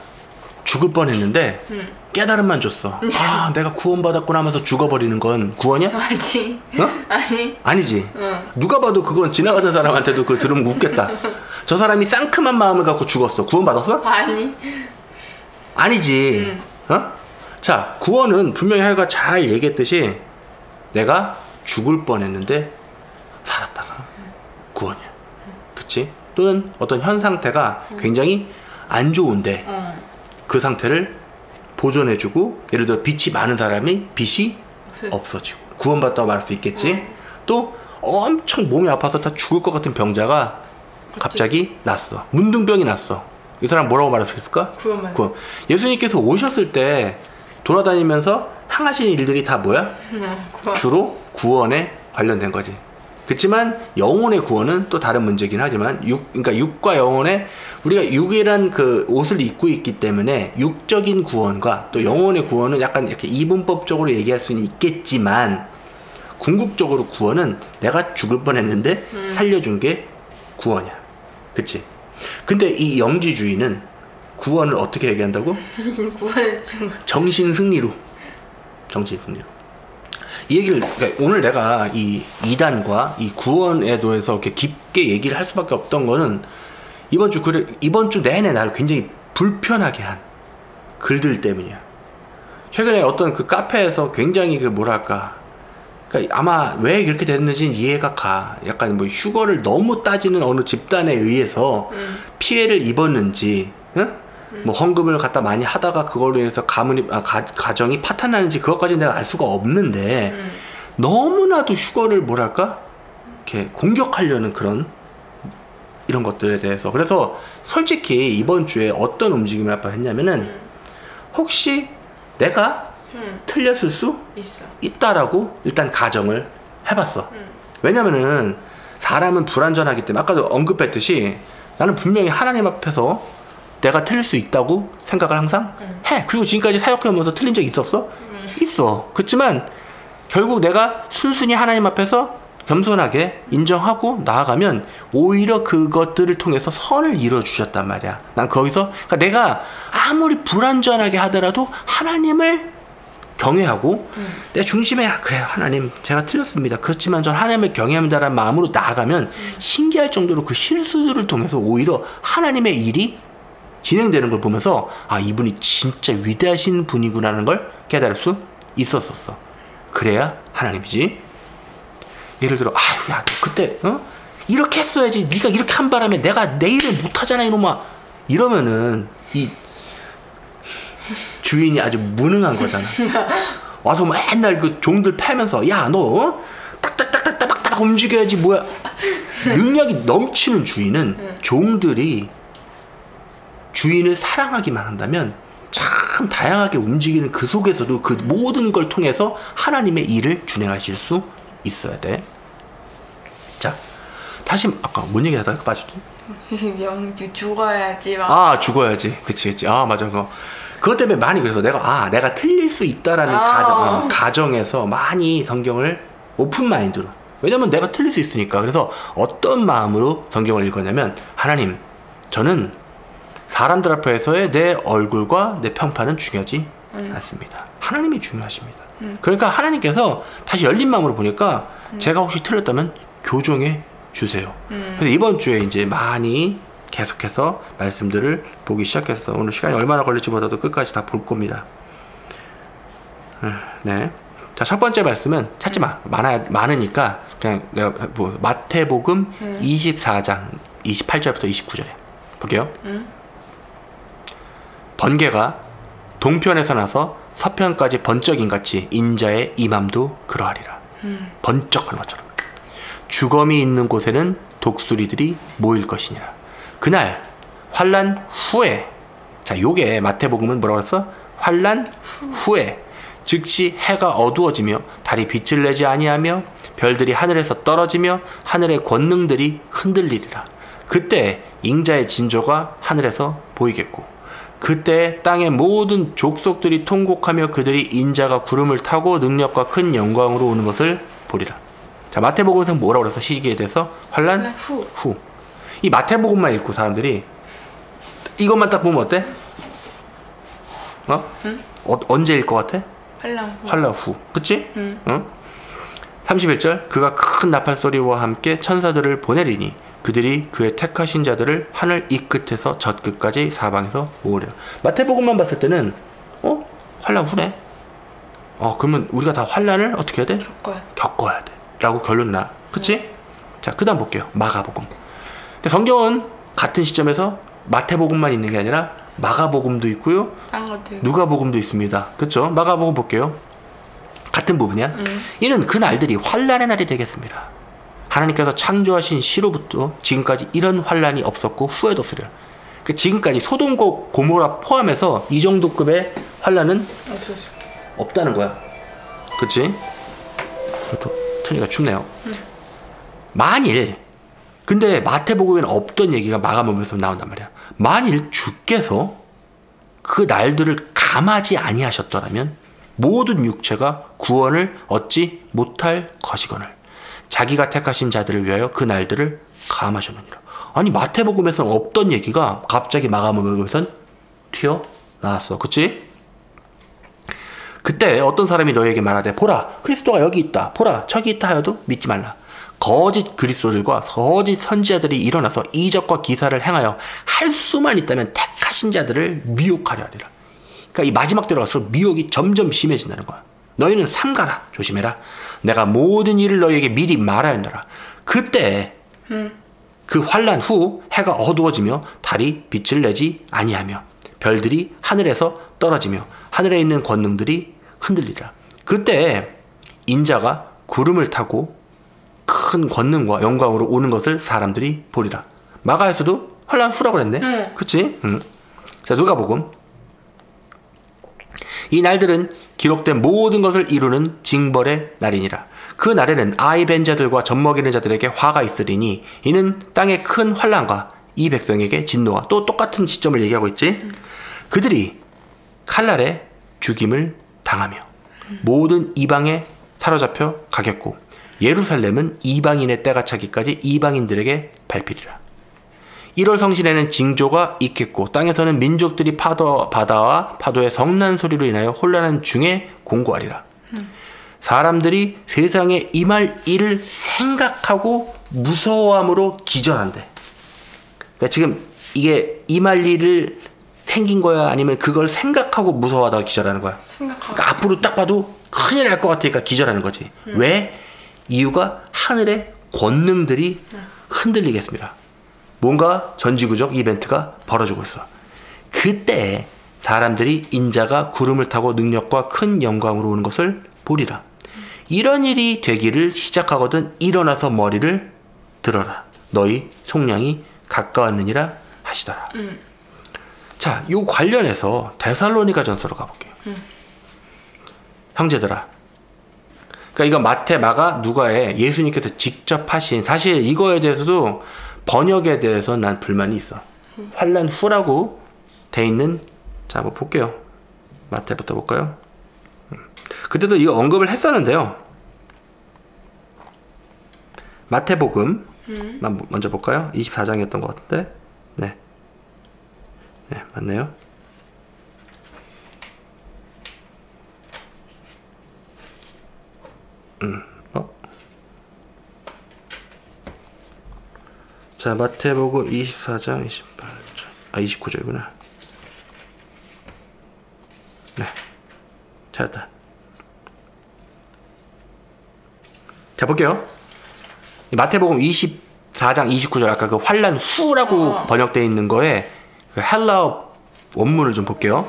죽을 뻔했는데 깨달음만 줬어. 아, 내가 구원받았구나 하면서 죽어버리는 건 구원이야? 아니. 아니. 아니지. 누가 봐도 그건 지나가던 사람한테도 그거 들으면 웃겠다. 저 사람이 상큼한 마음을 갖고 죽었어. 구원받았어? 아니. 아니지. 자, 구원은 분명히 하여가 잘 얘기했듯이 내가 죽을 뻔했는데 살았다가 구원이야. 그치? 또는 어떤 현 상태가 굉장히 안 좋은데 그 상태를 보존해주고, 예를 들어 빚이 많은 사람이 빚이 없어지고 구원받았다고 말할 수 있겠지. 또 엄청 몸이 아파서 다 죽을 것 같은 병자가 갑자기 났어. 문둥병이 났어. 이 사람 뭐라고 말할 수 있을까? 구원. 예수님께서 오셨을 때 돌아다니면서 행하신 일들이 다 뭐야? 주로 구원에 관련된 거지. 그렇지만 영혼의 구원은 또 다른 문제긴 하지만 그러니까 육과 영혼의, 우리가 육이란 그 옷을 입고 있기 때문에 육적인 구원과 또 영혼의 구원은 약간 이렇게 이분법적으로 얘기할 수는 있겠지만, 궁극적으로 구원은 내가 죽을 뻔했는데 살려준 게 구원이야. 그치? 근데 이 영지주의는 구원을 어떻게 얘기한다고? 정신승리로. 이 얘기를, 그러니까 오늘 내가 이 이단과 이 구원에 대해서 이렇게 깊게 얘기를 할 수밖에 없던 거는 이번 주 내내 나를 굉장히 불편하게 한 글들 때문이야. 최근에 어떤 그 카페에서 굉장히 그 뭐랄까, 그러니까 아마 왜 이렇게 됐는지는 이해가 가. 약간 뭐 휴거를 너무 따지는 어느 집단에 의해서 피해를 입었는지, 뭐 헌금을 갖다 많이 하다가 그걸로 인해서 가정이 파탄나는지 그것까지는 내가 알 수가 없는데, 너무나도 휴거를 뭐랄까 이렇게 공격하려는 그런 이런 것들에 대해서. 그래서 솔직히 이번 주에 어떤 움직임을 아빠 했냐면은, 혹시 내가 틀렸을 수 있다라고 일단 가정을 해봤어. 왜냐면은 사람은 불완전하기 때문에, 아까도 언급했듯이 나는 분명히 하나님 앞에서 내가 틀릴 수 있다고 생각을 항상 해. 그리고 지금까지 사역해오면서 틀린 적 있었어? 있어. 그렇지만 결국 내가 순순히 하나님 앞에서 겸손하게 인정하고 나아가면 오히려 그것들을 통해서 선을 이뤄주셨단 말이야. 난 거기서, 그러니까 내가 아무리 불완전하게 하더라도 하나님을 경외하고 내 중심에, 그래 하나님 제가 틀렸습니다. 그렇지만 전 하나님을 경외합니다라는 마음으로 나아가면 신기할 정도로 그 실수들을 통해서 오히려 하나님의 일이 진행되는 걸 보면서, 아, 이분이 진짜 위대하신 분이구나라는 걸 깨달을 수 있었었어. 그래야 하나님이지. 예를 들어 아유 야 그때 이렇게 했어야지. 네가 이렇게 한 바람에 내가 내 일을 못하잖아 이놈아. 이러면은 이 주인이 아주 무능한 거잖아. 와서 맨날 그 종들 패면서 야 너 딱딱딱딱딱 움직여야지 뭐야. 능력이 넘치는 주인은 종들이 주인을 사랑하기만 한다면 참 다양하게 움직이는 그 속에서도 그 모든 걸 통해서 하나님의 일을 준행하실 수 있어야 돼. 자, 다시 아까 뭔 얘기 하다가 빠졌지? 영주 죽어야지 막. 아 죽어야지. 그치. 아 맞아. 그것 때문에 많이 그래서 내가 틀릴 수 있다라는 가정에서 많이 성경을 오픈 마인드로. 왜냐면 내가 틀릴 수 있으니까. 그래서 어떤 마음으로 성경을 읽었냐면 하나님 저는 사람들 앞에서의 내 얼굴과 내 평판은 중요하지 않습니다. 하나님이 중요하십니다. 그러니까 하나님께서 다시 열린 마음으로 보니까 제가 혹시 틀렸다면 교정해 주세요. 근데 이번 주에 이제 많이 계속해서 말씀들을 보기 시작했어. 오늘 시간이 얼마나 걸릴지 보다도 끝까지 다 볼 겁니다. 네. 자, 첫 번째 말씀은 찾지 마. 많으니까 그냥 내가 뭐 마태복음 24장 28절부터 29절에 볼게요. 번개가 동편에서 나서 서편까지 번쩍인 같이 인자의 임함도 그러하리라. 번쩍하는 것처럼. 주검이 있는 곳에는 독수리들이 모일 것이니라. 그날 환난 후에. 자, 요게 마태복음은 뭐라고 했어? 환난 후에 즉시 해가 어두워지며 달이 빛을 내지 아니하며 별들이 하늘에서 떨어지며 하늘의 권능들이 흔들리리라. 그때 인자의 진조가 하늘에서 보이겠고 그때 땅의 모든 족속들이 통곡하며 그들이 인자가 구름을 타고 능력과 큰 영광으로 오는 것을 보리라. 자, 마태복음에서 뭐라고 그래서 시기에 대해서 환난 후. 이 마태복음만 읽고 사람들이 이것만 딱 보면 어때? 언제일 것 같아? 환난 후. 그치? 31절 그가 큰 나팔 소리와 함께 천사들을 보내리니 그들이 그의 택하신 자들을 하늘 이 끝에서 저 끝까지 사방에서 모으리라. 마태복음만 봤을 때는 환난 후네. 그러면 우리가 다 환난을 어떻게 해야 돼? 겪어야 돼 라고 결론 나. 그치? 자, 그 다음 볼게요. 마가복음. 근데 성경은 같은 시점에서 마태복음만 있는 게 아니라 마가복음도 있고요, 누가복음도 있습니다. 그쵸? 마가복음 볼게요. 같은 부분이야. 이는 그 날들이 환난의 날이 되겠습니다. 하나님께서 창조하신 시로부터 지금까지 이런 환난이 없었고 후에도 없으리라. 지금까지 소돔과 고모라 포함해서 이 정도 급의 환난은 없다는 거야. 그치? 천이가 춥네요. 만일 근데 마태복음에는 없던 얘기가 마가복음에서 나온단 말이야. 만일 주께서 그 날들을 감하지 아니하셨더라면 모든 육체가 구원을 얻지 못할 것이거늘 자기가 택하신 자들을 위하여 그 날들을 감하셨느니라. 아니 마태복음에서는 없던 얘기가 갑자기 마가복음에서는 튀어나왔어. 그치? 그때 어떤 사람이 너에게 말하되 보라 그리스도가 여기 있다, 보라 저기 있다 하여도 믿지 말라. 거짓 그리스도들과 거짓 선지자들이 일어나서 이적과 기사를 행하여 할 수만 있다면 택하신 자들을 미혹하려 하리라. 그러니까 이 마지막 때로 갈수록 미혹이 점점 심해진다는 거야. 너희는 삼가라, 조심해라. 내가 모든 일을 너희에게 미리 말하였노라. 그때 그 환난 후 해가 어두워지며 달이 빛을 내지 아니하며 별들이 하늘에서 떨어지며 하늘에 있는 권능들이 흔들리라. 그때 인자가 구름을 타고 큰 권능과 영광으로 오는 것을 사람들이 보리라. 마가에서도 환난 후라고 그랬네. 그치? 자, 누가복음. 이 날들은 기록된 모든 것을 이루는 징벌의 날이니라. 그 날에는 아이 벤 자들과 젖먹이는 자들에게 화가 있으리니 이는 땅의 큰 환난과 이 백성에게 진노와. 또 똑같은 시점을 얘기하고 있지. 그들이 칼날에 죽임을 당하며 모든 이방에 사로잡혀 가겠고 예루살렘은 이방인의 때가 차기까지 이방인들에게 밟히리라. 1월 성신에는 징조가 있겠고 땅에서는 민족들이 바다와 파도의 성난 소리로 인하여 혼란한 중에 공고하리라. 사람들이 세상에 임할 일을 생각하고 무서워함으로 기절한대. 그러니까 지금 이게 임할 일을 생긴 거야, 아니면 그걸 생각하고 무서워하다가 기절하는 거야? 그러니까 앞으로 딱 봐도 큰일 날 것 같으니까 기절하는 거지. 왜? 이유가 하늘의 권능들이 흔들리겠습니다. 뭔가 전지구적 이벤트가 벌어지고 있어. 그때 사람들이 인자가 구름을 타고 능력과 큰 영광으로 오는 것을 보리라. 이런 일이 되기를 시작하거든 일어나서 머리를 들어라. 너희 속량이 가까웠느니라 하시더라. 자, 요 관련해서 데살로니가 전서로 가볼게요. 형제들아. 그러니까 이거 마태, 마가, 누가에 예수님께서 직접 하신, 사실 이거에 대해서도 번역에 대해서 난 불만이 있어. 환란 후라고 돼 있는, 자, 한번 볼게요. 마태부터 볼까요? 그때도 이거 언급을 했었는데요. 마태복음 먼저 볼까요? 24장이었던 것 같은데. 네, 맞네요. 자, 마태복음 24장 28절, 29절이구나. 네, 찾았다. 자, 볼게요. 마태복음 24장 29절, 아까 그 환란 후라고 번역되어 있는 거에 그 헬라어 원문을 좀 볼게요.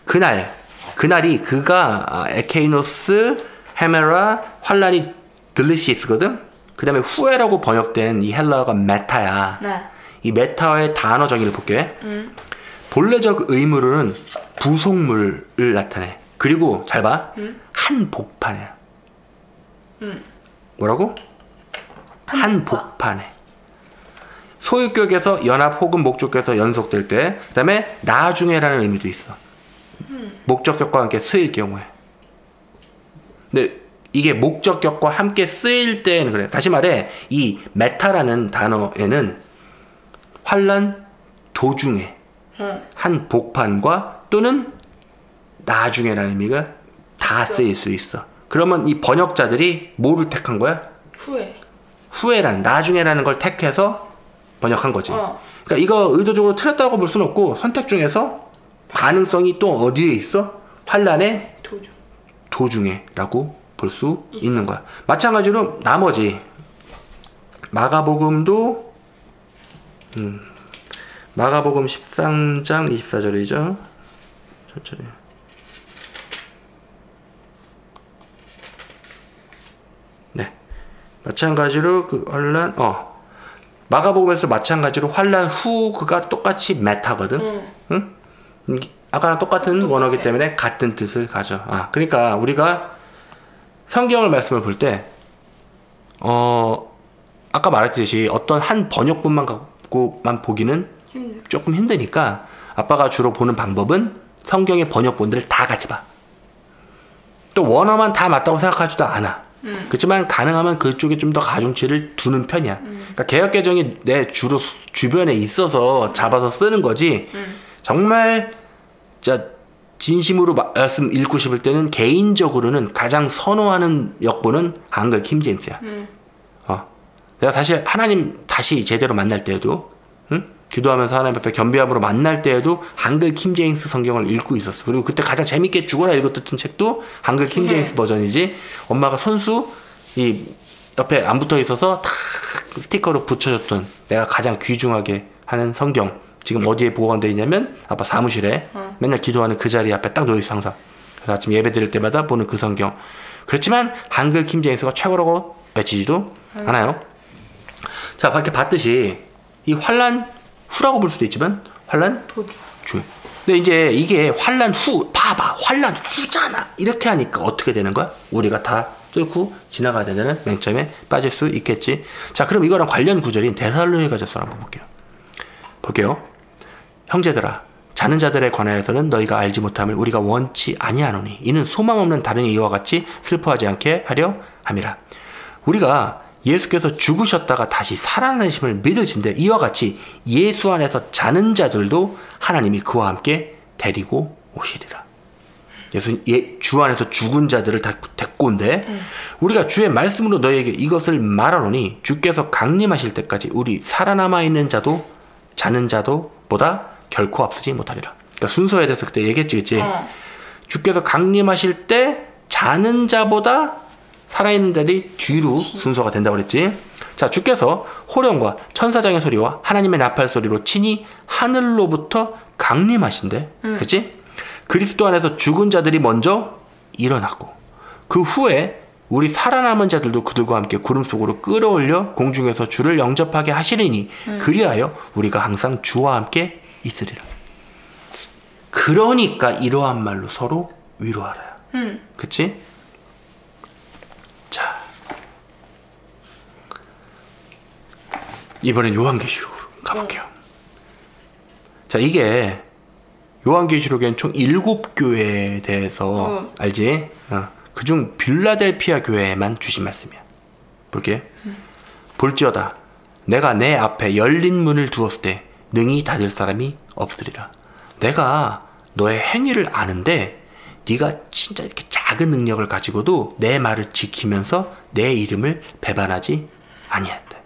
그날이 그가 에케이노스 헤메라 환란이 들리시스거든. 그 다음에 후에라고 번역된 이 헬라어가 메타야. 네. 이 메타의 단어 정의를 볼게. 본래적 의미로는 부속물을 나타내. 그리고 잘 봐. 한복판이야. 뭐라고? 한복판에. 소유격에서 연합 혹은 목적격에서 연속될 때, 그 다음에 나중에라는 의미도 있어. 목적격과 함께 쓰일 경우에. 근데 이게 목적격과 함께 쓰일 때는 그래. 다시 말해, 이 메타라는 단어에는 환란 도중에 한 복판과 또는 나중에라는 의미가 다 쓰일 수 있어. 그러면 이 번역자들이 뭐를 택한 거야? 후에라는, 나중에라는 걸 택해서 번역한 거지. 그러니까 이거 의도적으로 틀렸다고 볼 수는 없고, 선택 중에서 가능성이 또 어디에 있어? 환란의 도중에라고 볼 수 있는 거야. 마찬가지로 나머지 마가복음도 마가복음 13장 24절이죠. 천천히. 네. 마찬가지로 그 환란 마가복음에서 마찬가지로 환란 후 그가 똑같이 메타거든. 응? 아까랑 똑같은 원어기 때문에 같은 뜻을 가져. 그러니까 우리가 성경을 말씀을 볼 때 아까 말했듯이 어떤 한 번역본만 갖고만 보기는 조금 힘드니까 아빠가 주로 보는 방법은 성경의 번역본들을 다 같이 봐. 또 원어만 다 맞다고 생각하지도 않아. 그렇지만 가능하면 그쪽에 좀 더 가중치를 두는 편이야. 그러니까 개역개정이 내 주로 주변에 있어서 잡아서 쓰는 거지. 정말 진심으로 말씀 읽고 싶을 때는 개인적으로는 가장 선호하는 역본은 한글 킹제임스야. 내가 사실 하나님 다시 제대로 만날 때에도, 기도하면서 하나님 앞에 겸비함으로 만날 때에도 한글 킹제임스 성경을 읽고 있었어. 그리고 그때 가장 재밌게 죽어라 읽었던 책도 한글 킹제임스 버전이지. 엄마가 손수 이 옆에 안 붙어 있어서 탁 스티커로 붙여줬던, 내가 가장 귀중하게 하는 성경, 지금 어디에 보관되어 있냐면 아빠 사무실에 맨날 기도하는 그 자리 앞에 딱 놓여있어 항상. 그래서 아침 예배 드릴 때마다 보는 그 성경. 그렇지만 한글 킹제임스가 최고라고 외치지도 않아요. 자, 이렇게 봤듯이 이 환란 후라고 볼 수도 있지만 환란 도중. 근데 이제 이게 환란 후, 봐봐, 환란 후잖아 이렇게 하니까 어떻게 되는 거야? 우리가 다 뚫고 지나가야 되는 맹점에 빠질 수 있겠지. 자, 그럼 이거랑 관련 구절인 데살로니가전서를 한번 볼게요. 형제들아, 자는 자들에 관하여서는 너희가 알지 못함을 우리가 원치 아니하노니 이는 소망 없는 다른 이와 같이 슬퍼하지 않게 하려 함이라. 우리가 예수께서 죽으셨다가 다시 살아나심을 믿으신데 이와 같이 예수 안에서 자는 자들도 하나님이 그와 함께 데리고 오시리라. 주 안에서 죽은 자들을 다 데리고 온대. 우리가 주의 말씀으로 너희에게 이것을 말하노니 주께서 강림하실 때까지 우리 살아남아 있는 자도 자는 자도 보다 결코 앞서지 못하리라. 그러니까 순서에 대해서 그때 얘기했지, 그치? 주께서 강림하실 때 자는 자보다 살아있는 자들이 뒤로 순서가 된다고 그랬지. 자, 주께서 호령과 천사장의 소리와 하나님의 나팔 소리로 친히 하늘로부터 강림하신대. 그치? 그리스도 안에서 죽은 자들이 먼저 일어났고 그 후에 우리 살아남은 자들도 그들과 함께 구름 속으로 끌어올려 공중에서 주를 영접하게 하시리니 그리하여 우리가 항상 주와 함께 있으리라. 그러니까 이러한 말로 서로 위로하라. 그치? 자, 이번엔 요한계시록으로 가볼게요. 자, 이게 요한계시록엔 총 7교회에 대해서 알지? 그중 빌라델피아 교회에만 주신 말씀이야. 볼게. 볼지어다 내가 내 앞에 열린 문을 두었을 때 능히 닫을 사람이 없으리라. 내가 너의 행위를 아는데 네가 진짜 이렇게 작은 능력을 가지고도 내 말을 지키면서 내 이름을 배반하지 아니한다.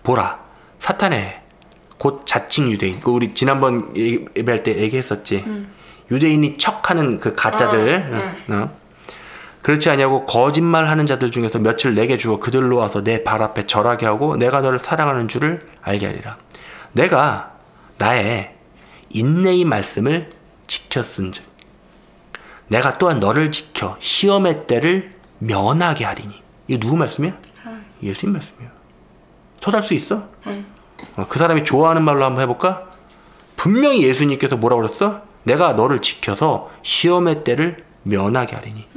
보라, 사탄의 곧 자칭 유대인, 그 우리 지난번 예배할 때 얘기했었지. 유대인이 척하는 그 가짜들, 그렇지 아니하고 거짓말하는 자들 중에서 며칠 내게 주어 그들로 와서 내 발 앞에 절하게 하고 내가 너를 사랑하는 줄을 알게 하리라. 내가 나의 인내의 말씀을 지켰은즉 내가 또한 너를 지켜 시험의 때를 면하게 하리니. 이거 누구 말씀이야? 예수님 말씀이야. 쳐달 수 있어? 그 사람이 좋아하는 말로 한번 해볼까? 분명히 예수님께서 뭐라고 그랬어? 내가 너를 지켜서 시험의 때를 면하게 하리니.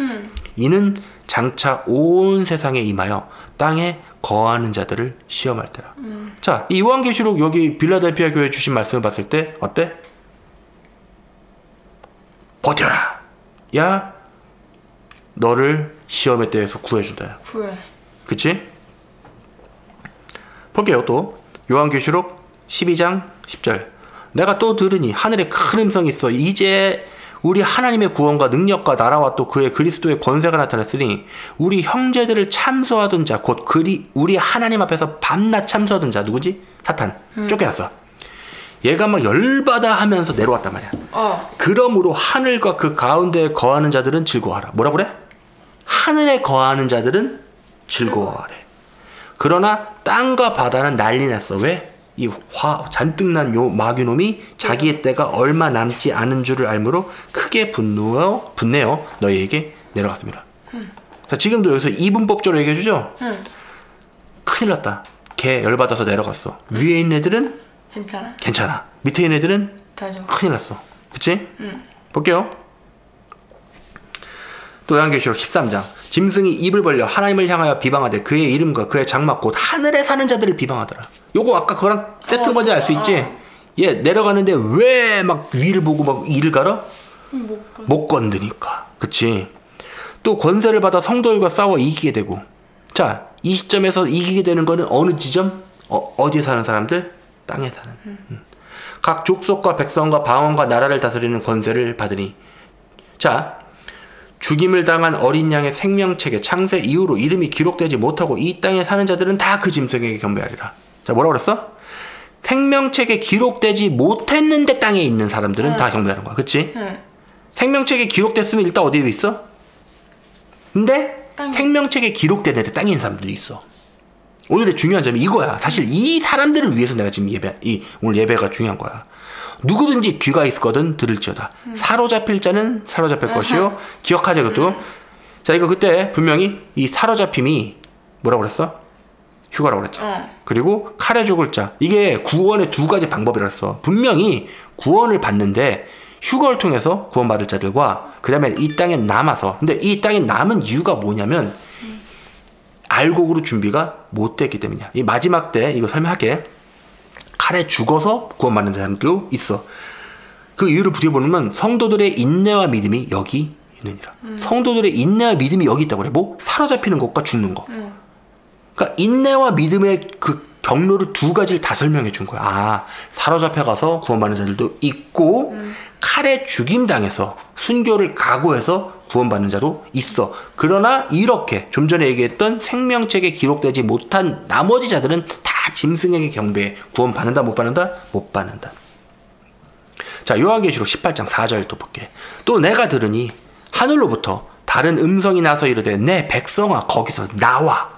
이는 장차 온 세상에 임하여 땅에 거하는 자들을 시험할 때라. 자, 이 요한계시록 여기 빌라델피아 교회 주신 말씀을 봤을 때 어때? 버텨라. 야, 너를 시험의 때에서 구해준다. 구해. 그치? 볼게요. 또 요한계시록 12장 10절. 내가 또 들으니 하늘에 큰 음성이 있어. 이제 우리 하나님의 구원과 능력과 나라와 또 그의 그리스도의 권세가 나타났으니 우리 형제들을 참소하던 자 곧 우리 하나님 앞에서 밤낮 참소하던 자 누구지? 사탄. 쫓겨났어. 얘가 막 열받아 하면서 내려왔단 말이야. 그러므로 하늘과 그 가운데에 거하는 자들은 즐거워하라. 뭐라 그래? 하늘에 거하는 자들은 즐거워하래. 그러나 땅과 바다는 난리 났어. 왜? 이 잔뜩 난 요 마귀놈이 자기의 때가 얼마 남지 않은 줄을 알므로 크게 분내어 너희에게 내려갔습니다. 자, 지금도 여기서 이분법적으로 얘기해 주죠? 큰일 났다. 걔 열받아서 내려갔어. 위에 있는 애들은 괜찮아. 밑에 있는 애들은 큰일 났어. 그치? 볼게요. 또 요한계시록 13장. 짐승이 입을 벌려 하나님을 향하여 비방하되 그의 이름과 그의 장막 곧 하늘에 사는 자들을 비방하더라. 요거 아까 그거랑 세트인 건지 알 수 있지? 얘 내려가는데 왜 막 위를 보고 막 이를 갈아? 못 건드니까. 그치? 또 권세를 받아 성도들과 싸워 이기게 되고. 자, 이 시점에서 이기게 되는 거는 어느 지점? 어디에 사는 사람들? 땅에 사는. 각 족속과 백성과 방언과 나라를 다스리는 권세를 받으니. 자, 죽임을 당한 어린 양의 생명책에 창세 이후로 이름이 기록되지 못하고 이 땅에 사는 자들은 다 그 짐승에게 경배하리라. 자, 뭐라고 그랬어? 생명책에 기록되지 못했는데 땅에 있는 사람들은 다 경배하는 거야. 그치? 생명책에 기록됐으면 일단 어디에 있어? 근데 생명책에 기록되는데 땅에 있는 사람들이 있어. 오늘의 중요한 점이 이거야. 사실 이 사람들을 위해서 내가 지금 오늘 예배가 중요한 거야. 누구든지 귀가 있거든 들을지어다. 사로잡힐 자는 사로잡힐 것이요. 기억하자 그것도. 자, 이거 그때 분명히 이 사로잡힘이 뭐라고 그랬어? 휴가라고 그랬죠. 그리고 칼에 죽을 자. 이게 구원의 두 가지 방법이라고 했어. 분명히 구원을 받는데 휴거를 통해서 구원받을 자들과 그 다음에 이 땅에 남아서. 근데 이 땅에 남은 이유가 뭐냐면 알곡으로 준비가 못 됐기 때문이야. 이 마지막 때 이거 설명할게. 칼에 죽어서 구원받는 사람들도 있어. 그 이유를 부여보면 성도들의 인내와 믿음이 여기 있느니라. 성도들의 인내와 믿음이 여기 있다고 그래. 뭐? 사로잡히는 것과 죽는 거. 그러니까 인내와 믿음의 그 경로를 두 가지를 다 설명해 준 거야. 아, 사로잡혀가서 구원받는 자들도 있고 칼에 죽임당해서 순교를 각오해서 구원받는 자도 있어. 그러나 이렇게 좀 전에 얘기했던 생명책에 기록되지 못한 나머지 자들은 다 짐승에게 경배해. 구원받는다 못 받는다? 못 받는다. 자, 요한계시록 18장 4절 또 볼게. 또 내가 들으니 하늘로부터 다른 음성이 나서 이르되 내 백성아 거기서 나와.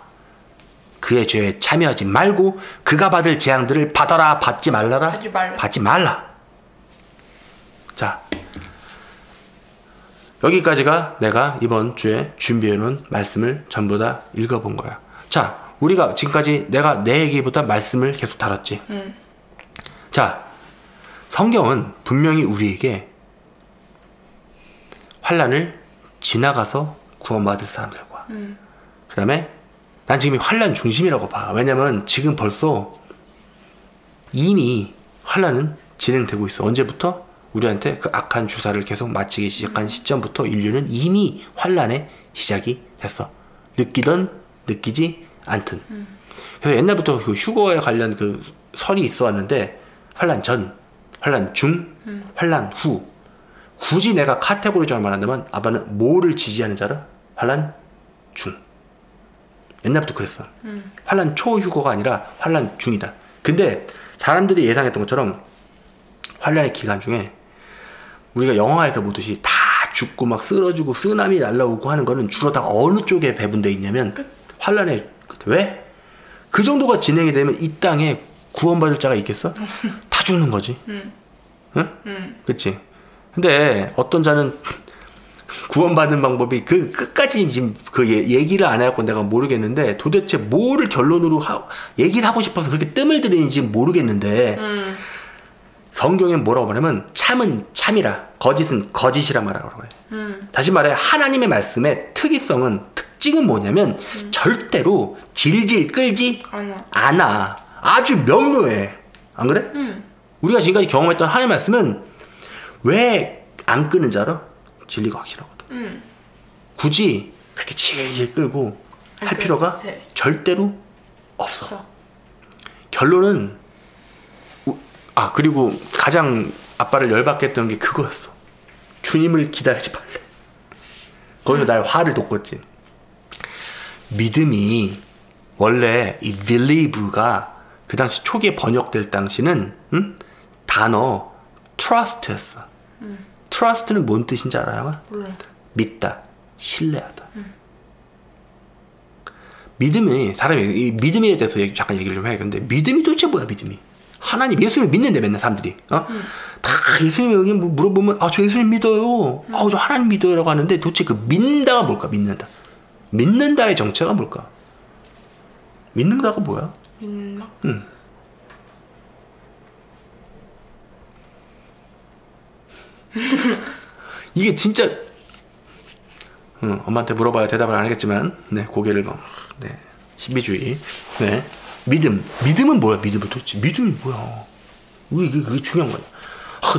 그의 죄에 참여하지 말고 그가 받을 재앙들을 받아라. 받지 말라라. 받지 말라. 자, 여기까지가 내가 이번 주에 준비해놓은 말씀을 전부 다 읽어본 거야. 자, 우리가 지금까지 내가 내 얘기보다 말씀을 계속 다뤘지. 자, 성경은 분명히 우리에게 환난을 지나가서 구원받을 사람들과 그 다음에 난 지금 환난 중심이라고 봐. 왜냐면 지금 벌써 이미 환난은 진행되고 있어. 언제부터? 우리한테 그 악한 주사를 계속 맞히기 시작한 시점부터 인류는 이미 환난의 시작이 됐어. 느끼던 느끼지 않든. 그래서 옛날부터 그 휴거에 관련 그 설이 있어 왔는데 환난 전, 환난 중, 환난 후. 굳이 내가 카테고리적으로 말한다면 아빠는 뭐를 지지하는 자라? 환난 중. 옛날부터 그랬어. 환난 초 휴거가 아니라 환난 중이다. 근데 사람들이 예상했던 것처럼 환난의 기간 중에 우리가 영화에서 보듯이 다 죽고 막 쓰러지고 쓰나미 날라오고 하는 거는 주로 다 어느 쪽에 배분되어 있냐면 환난의 왜? 그 정도가 진행이 되면 이 땅에 구원받을 자가 있겠어? 다 죽는 거지. 응? 그치? 근데 어떤 자는 구원받는 방법이 그 끝까지 지금 그 얘기를 안 해갖고 내가 모르겠는데 도대체 뭐를 결론으로 얘기를 하고 싶어서 그렇게 뜸을 들이는지 모르겠는데 성경엔 뭐라고 말하면 참은 참이라 거짓은 거짓이라 말하라고 해. 다시 말해 하나님의 말씀의 특징은 뭐냐면 절대로 질질 끌지 않아. 아주 명료해. 안 그래? 우리가 지금까지 경험했던 하나님의 말씀은 왜 안 끄는 줄 알아? 진리가 확실하거든. 굳이 그렇게 질질 끌고 할 필요가 절대로 없어. 결론은 그리고 가장 아빠를 열받게 했던 게 그거였어. 주님을 기다리지 말래. 거기서 날 화를 돋궜지. 믿음이 원래 이 believe가 그 당시 초기에 번역될 당시는 단어 trust였어. trust는 뭔 뜻인지 알아요? 믿다, 신뢰하다. 믿음이 사람이 이 믿음에 대해서 잠깐 얘기를 좀 해야겠는데 믿음이 도대체 뭐야? 믿음이 하나님 예수님 믿는데 맨날 사람들이 다 예수님 여기 뭐 물어보면 저 예수님 믿어요. 저 하나님 믿어요라고 하는데 도대체 그 믿는다가 뭘까? 믿는다의 정체가 뭘까? 믿는다가 뭐야? 믿는다? 이게 진짜 엄마한테 물어봐야 대답을 안 하겠지만 고개를 신비주의. 믿음은 뭐야? 믿음은 도대체 믿음이 뭐야? 그게 중요한 거야.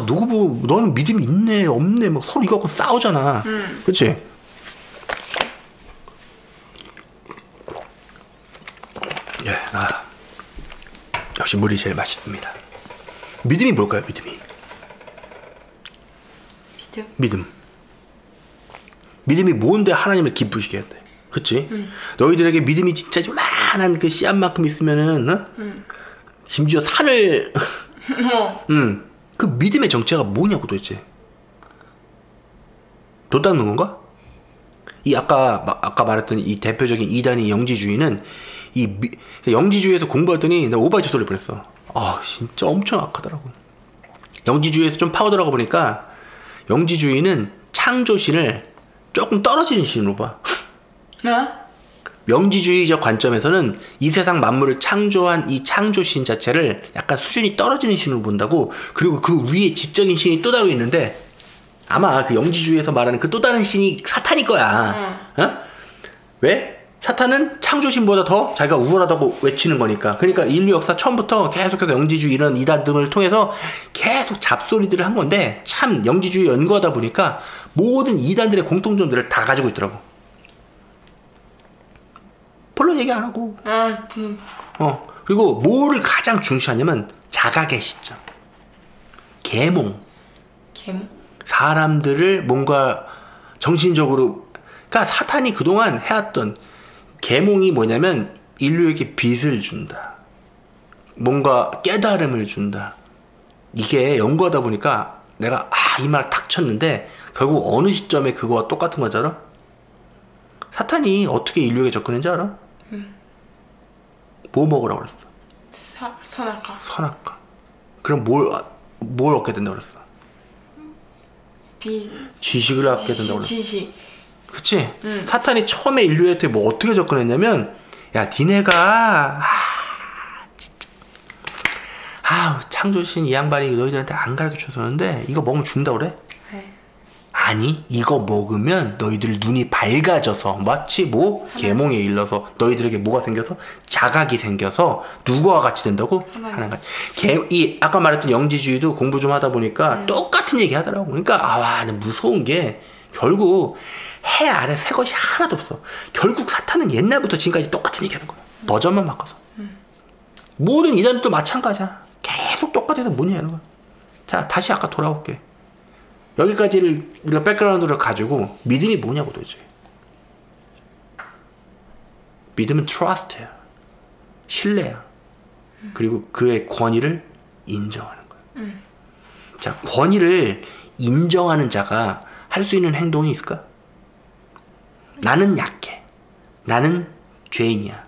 누구 보고 너는 믿음이 있네 없네 막 서로 이거 갖고 싸우잖아. 그치? 역시 물이 제일 맛있습니다. 믿음이 뭘까요? 믿음이 뭔데 하나님을 기쁘시게 한대. 그치? 너희들에게 믿음이 진짜 요만한 그 씨앗만큼 있으면은 심지어 산을 그 믿음의 정체가 뭐냐고 도대체. 도 닦는 건가? 이 아까 말했던 이 대표적인 이단이 영지주의는 영지주의에서 공부했더니 내가 오바이트 소리 보냈어. 진짜 엄청 악하더라고. 영지주의에서 좀 파고들어가 보니까 영지주의는 창조신을 조금 떨어지는 신으로 봐. 명지주의적 관점에서는 이 세상 만물을 창조한 이 창조신 자체를 약간 수준이 떨어지는 신으로 본다고. 그리고 그 위에 지적인 신이 또 따로 있는데 아마 그 영지주의에서 말하는 그 또 다른 신이 사탄일 거야. 왜? 사탄은 창조신보다 더 자기가 우월하다고 외치는 거니까. 그러니까 인류 역사 처음부터 계속해서 영지주의 이런 이단 등을 통해서 계속 잡소리들을 한 건데 참 영지주의 연구하다 보니까 모든 이단들의 공통점들을 다 가지고 있더라고. 별로 얘기 안 하고. 그리고 뭐를 가장 중시하냐면 자각의 시점. 계몽. 사람들을 뭔가 정신적으로, 그러니까 사탄이 그동안 해왔던 계몽이 뭐냐면 인류에게 빛을 준다. 뭔가 깨달음을 준다. 이게 연구하다 보니까 내가 이 말 탁 쳤는데 결국 어느 시점에 그거와 똑같은 거잖아? 사탄이 어떻게 인류에게 접근했는지 알아? 뭐 먹으라고 그랬어? 선악과. 선악과. 그럼 뭘 얻게 된다고 그랬어? 지식을 얻게 된다고 그랬어. 지식. 그치? 사탄이 처음에 인류한테 뭐 어떻게 접근했냐면, 야, 니네가, 진짜. 창조신 이 양반이 너희들한테 안 가르쳐 줬었는데, 이거 먹으면 죽는다고 그래? 네. 아니, 이거 먹으면 너희들 눈이 밝아져서, 마치 뭐, 계몽에 일러서, 너희들에게 뭐가 생겨서? 자각이 생겨서, 누구와 같이 된다고? 하나님. 아까 말했던 영지주의도 공부 좀 하다 보니까 똑같은 얘기 하더라고. 그러니까, 무서운 게, 결국, 해 아래 새 것이 하나도 없어. 결국 사탄은 옛날부터 지금까지 똑같은 얘기 하는 거야. 버전만 바꿔서. 모든 이단도 마찬가지야. 계속 똑같아서 뭐냐 하는 거야. 자, 다시 아까 돌아올게. 여기까지를 우리가 백그라운드를 가지고 믿음이 뭐냐고 도대체. 믿음은 trust야. 신뢰야. 그리고 그의 권위를 인정하는 거야. 자, 권위를 인정하는 자가 할 수 있는 행동이 있을까? 나는 약해. 나는 죄인이야.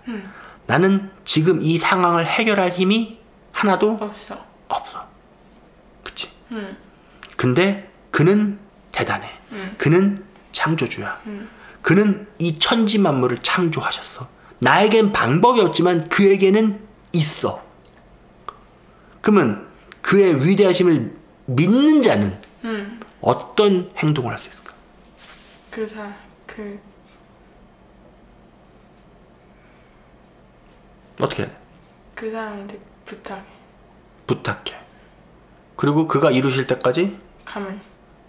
나는 지금 이 상황을 해결할 힘이 하나도 없어. 그치? 근데 그는 대단해. 그는 창조주야. 그는 이 천지 만물을 창조하셨어. 나에겐 방법이 없지만 그에게는 있어. 그러면 그의 위대하심을 믿는 자는 어떤 행동을 할 수 있을까? 어떻게 해? 그 사람한테 부탁해. 그리고 그가 이루실 때까지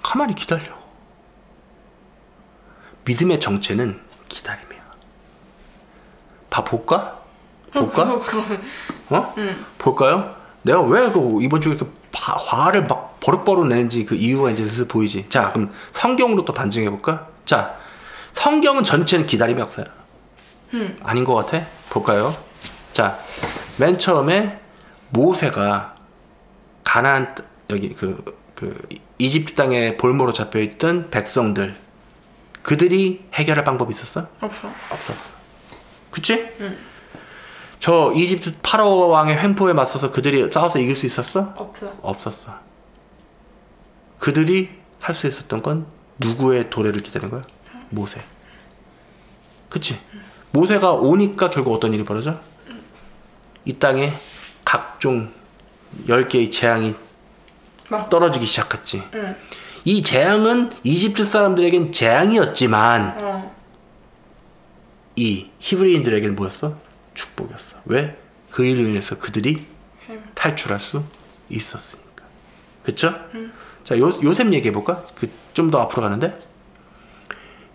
가만히 기다려. 믿음의 정체는 기다림이야. 볼까? 볼까요? 내가 왜 이번 주에 이렇게 화를 막 버릇버릇 내는지 그 이유가 이제 슬슬 보이지. 자, 그럼 성경으로 또 반증해볼까? 자, 성경은 전체는 기다림이 없어요. 아닌 것 같아? 볼까요? 자, 맨 처음에 모세가 가나안 여기 이집트 땅에 볼모로 잡혀있던 백성들, 그들이 해결할 방법이 있었어? 없었어. 그치? 저 이집트 파라오 왕의 횡포에 맞서서 그들이 싸워서 이길 수 있었어? 없었어. 그들이 할 수 있었던 건 누구의 도래를 기다리는 거야? 모세. 그치? 모세가 오니까 결국 어떤 일이 벌어져? 이 땅에 각종 10개의 재앙이 떨어지기 시작했지. 이 재앙은 이집트 사람들에겐 재앙이었지만 이 히브리인들에게는 뭐였어? 축복이었어. 왜? 그 일로 인해서 그들이 탈출할 수 있었으니까. 그쵸? 자, 요셉 얘기해볼까? 좀 더 앞으로 가는데,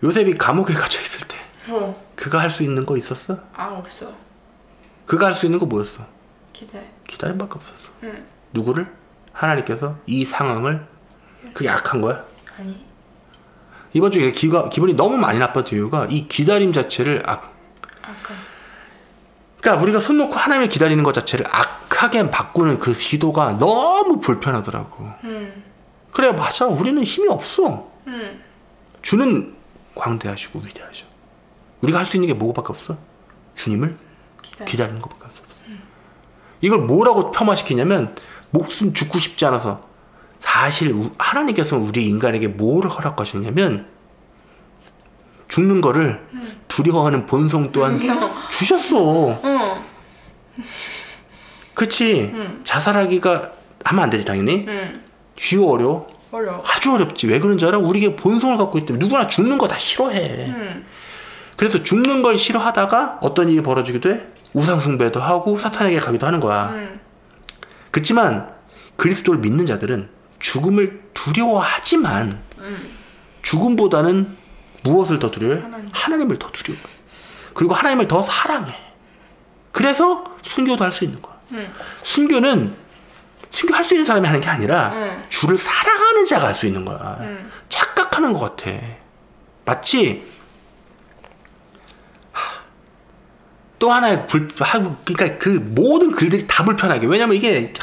요셉이 감옥에 갇혀 있을 때 그가 할 수 있는 거 있었어? 없어. 그가 할 수 있는 거 뭐였어? 기다림밖에 없었어. 누구를? 하나님께서 이 상황을. 그게 악한 거야? 아니. 이번 주에 기분이 너무 많이 나빴던 이유가 이 기다림 자체를 그러니까 우리가 손 놓고 하나님을 기다리는 것 자체를 악하게 바꾸는 그 시도가 너무 불편하더라고. 그래, 맞아. 우리는 힘이 없어. 주는 광대하시고 위대하셔. 우리가 할 수 있는 게 뭐밖에 없어? 주님을 기다리는 것밖에 없어. 이걸 뭐라고 폄하시키냐면, 목숨 죽고 싶지 않아서. 사실 하나님께서는 우리 인간에게 뭘 허락하셨냐면, 죽는 거를 두려워하는 본성 또한 주셨어. 그치? 자살하기가 하면 안 되지 당연히. 쉬워 어려워? 아주 어렵지. 왜 그런 줄 알아? 우리에게 본성을 갖고 있기 때문에. 누구나 죽는 거 다 싫어해. 그래서 죽는 걸 싫어하다가 어떤 일이 벌어지기도 해? 우상숭배도 하고 사탄에게 가기도 하는 거야. 그렇지만 그리스도를 믿는 자들은 죽음을 두려워하지만 죽음보다는 무엇을 더 두려워해? 하나님을 더 두려워해. 그리고 하나님을 더 사랑해. 그래서 순교도 할 수 있는 거야. 순교는 순교할 수 있는 사람이 하는 게 아니라 주를 사랑하는 자가 할 수 있는 거야. 착각하는 것 같아. 마치 또 하나의 그러니까 그 모든 글들이 다 불편하게. 왜냐면 이게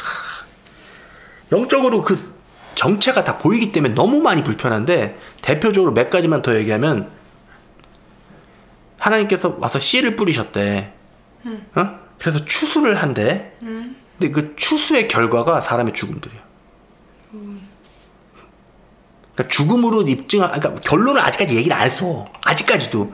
영적으로 그 정체가 다 보이기 때문에 너무 많이 불편한데, 대표적으로 몇 가지만 더 얘기하면, 하나님께서 와서 씨를 뿌리셨대. 어? 그래서 추수를 한대. 근데 그 추수의 결과가 사람의 죽음들이야. 그러니까 죽음으로 그러니까 결론을 아직까지 얘기를 안 했어. 아직까지도.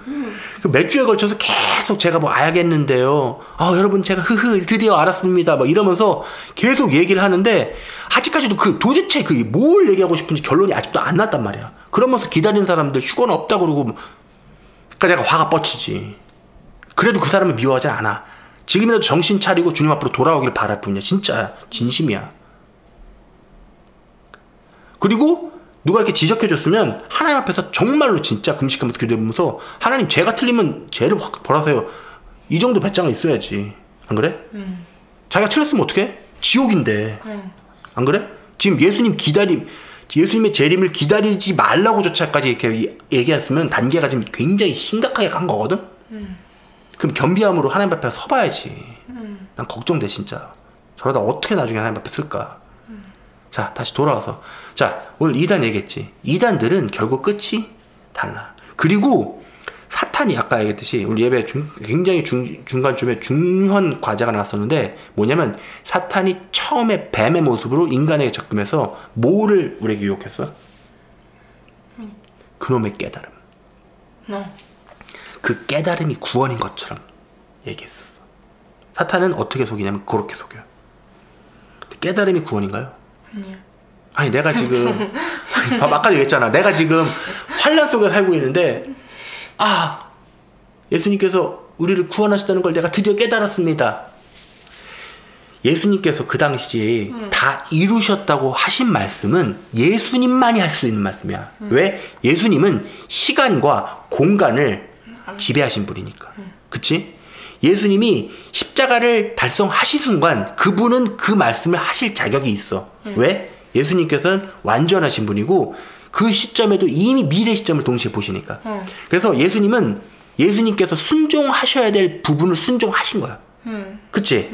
몇 주에 걸쳐서 계속 제가 뭐 알겠는데요. 여러분 제가 드디어 알았습니다. 막 이러면서 계속 얘기를 하는데 아직까지도 도대체 뭘 얘기하고 싶은지 결론이 아직도 안 났단 말이야. 그러면서 기다리는 사람들 휴가는 없다 그러고. 그러니까 내가 화가 뻗치지. 그래도 그 사람을 미워하지 않아. 지금이라도 정신 차리고 주님 앞으로 돌아오길 바랄 뿐이야. 진짜야. 진심이야. 그리고 누가 이렇게 지적해줬으면 하나님 앞에서 정말로 진짜 금식하면서 기도해보면서 하나님 제가 틀리면 죄를 확 벌하세요. 이 정도 배짱은 있어야지. 안 그래? 자기가 틀렸으면 어떡해? 지옥인데. 안 그래? 지금 예수님의 재림을 기다리지 말라고조차까지 이렇게 얘기했으면 단계가 지금 굉장히 심각하게 간 거거든? 그럼 겸비함으로 하나님 앞에 서봐야지. 난 걱정돼 진짜. 저러다 어떻게 나중에 하나님 앞에 쓸까? 자, 다시 돌아와서. 자, 오늘 2단 얘기했지. 2단들은 결국 끝이 달라. 그리고 사탄이 아까 얘기했듯이 우리 예배 굉장히 중간쯤에 중요한 과제가 나왔었는데 뭐냐면 사탄이 처음에 뱀의 모습으로 인간에게 접근해서 뭐를 우리에게 유혹했어? 그놈의 깨달음. 그 깨달음이 구원인 것처럼 얘기했었어. 사탄은 어떻게 속이냐면 그렇게 속여요. 깨달음이 구원인가요? 아니요. 아니 내가 지금 아까 얘기했잖아. 내가 지금 환난 속에 살고 있는데 예수님께서 우리를 구원하셨다는 걸 내가 드디어 깨달았습니다. 예수님께서 그 당시에 다 이루셨다고 하신 말씀은 예수님만이 할 수 있는 말씀이야. 왜? 예수님은 시간과 공간을 지배하신 분이니까. 그치? 예수님이 십자가를 달성하신 순간 그분은 그 말씀을 하실 자격이 있어. 왜? 예수님께서는 완전하신 분이고 그 시점에도 이미 미래 시점을 동시에 보시니까. 그래서 예수님께서 순종하셔야 될 부분을 순종하신 거야. 그치?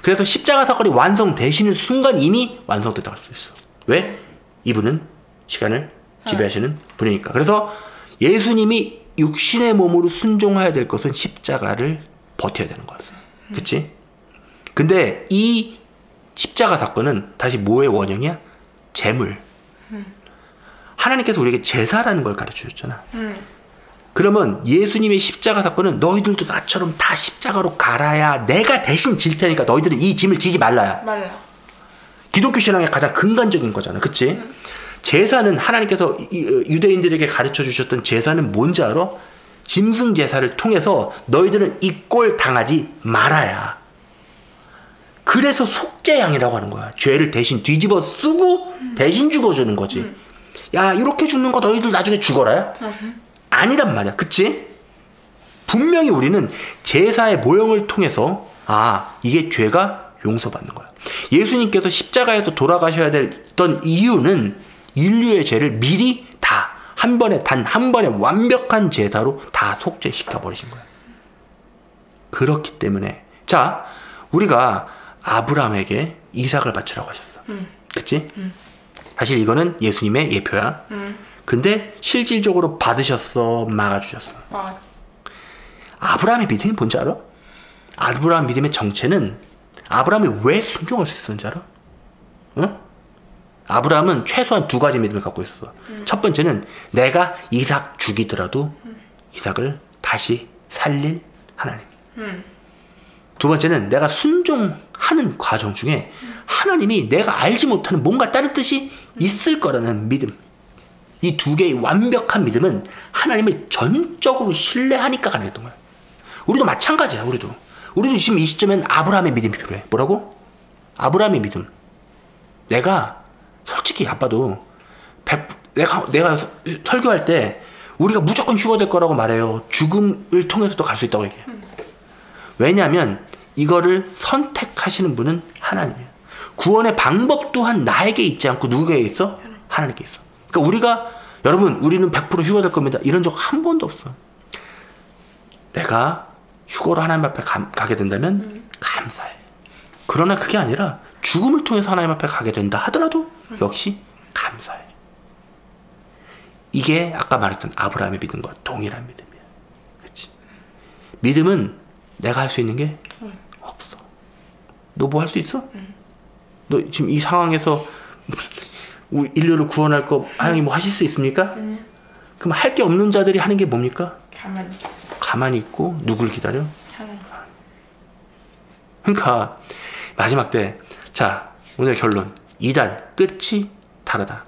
그래서 십자가 사건이 완성되시는 순간 이미 완성됐다고 할 수 있어. 왜? 이분은 시간을 지배하시는 분이니까. 그래서 예수님이 육신의 몸으로 순종해야 될 것은 십자가를 버텨야 되는 거였어. 그치? 근데 이 십자가 사건은 다시 뭐의 원형이야? 재물. 하나님께서 우리에게 제사라는 걸 가르쳐 줬잖아. 그러면 예수님의 십자가 사건은 너희들도 나처럼 다 십자가로 갈아야 내가 대신 질 테니까 너희들은 이 짐을 지지 말라야. 기독교 신앙의 가장 근간적인 거잖아. 그치? 제사는 하나님께서 유대인들에게 가르쳐 주셨던 제사는 뭔지 알아? 짐승 제사를 통해서 너희들은 이 꼴 당하지 말아야. 그래서 속죄양이라고 하는 거야. 죄를 대신 뒤집어 쓰고 대신 죽어주는 거지. 야, 이렇게 죽는 거 너희들 나중에 죽어라야? 아니란 말이야. 그치? 분명히 우리는 제사의 모형을 통해서 이게 죄가 용서받는 거야. 예수님께서 십자가에서 돌아가셔야 됐던 이유는 인류의 죄를 미리 다 단 한 번에 완벽한 제사로 다 속죄시켜 버리신 거야. 그렇기 때문에 자, 우리가 아브라함에게 이삭을 바치라고 하셨어. 그치? 사실 이거는 예수님의 예표야. 근데 실질적으로 받으셨어, 막아주셨어. 아브라함의 믿음이 뭔지 알아? 아브라함 믿음의 정체는 아브라함이 왜 순종할 수 있었는지 알아? 응? 아브라함은 최소한 2가지 믿음을 갖고 있었어. 첫 번째는 내가 이삭 죽이더라도 이삭을 다시 살릴 하나님. 두 번째는 내가 순종하는 과정 중에 하나님이 내가 알지 못하는 뭔가 다른 뜻이 있을 거라는 믿음. 이 2개의 완벽한 믿음은 하나님을 전적으로 신뢰하니까 가능했던 거야. 우리도 마찬가지야. 우리도 지금 이 시점엔 아브라함의 믿음이 필요해. 뭐라고? 아브라함의 믿음. 내가 솔직히 아빠도 내가 설교할 때 우리가 무조건 휴가 될 거라고 말해요. 죽음을 통해서도 갈 수 있다고 얘기해. 왜냐하면 이거를 선택하시는 분은 하나님이에요. 구원의 방법 또한 나에게 있지 않고 누구에게 있어? 하나님께 있어. 그러니까 우리는 100% 휴가 될 겁니다. 이런 적 한 번도 없어. 내가 휴가로 하나님 앞에 가게 된다면 감사해. 그러나 그게 아니라 죽음을 통해서 하나님 앞에 가게 된다 하더라도 역시 감사해. 이게 아까 말했던 아브라함의 믿음과 동일한 믿음이야. 그치? 믿음은 내가 할 수 있는 게 없어. 너 뭐 할 수 있어? 너 지금 이 상황에서 우리 인류를 구원할 거 하나님 뭐 하실 수 있습니까? 그럼 할 게 없는 자들이 하는 게 뭡니까? 가만히 있고 누굴 기다려? 그러니까 마지막 때, 자, 오늘 결론. 이단 끝이 다르다.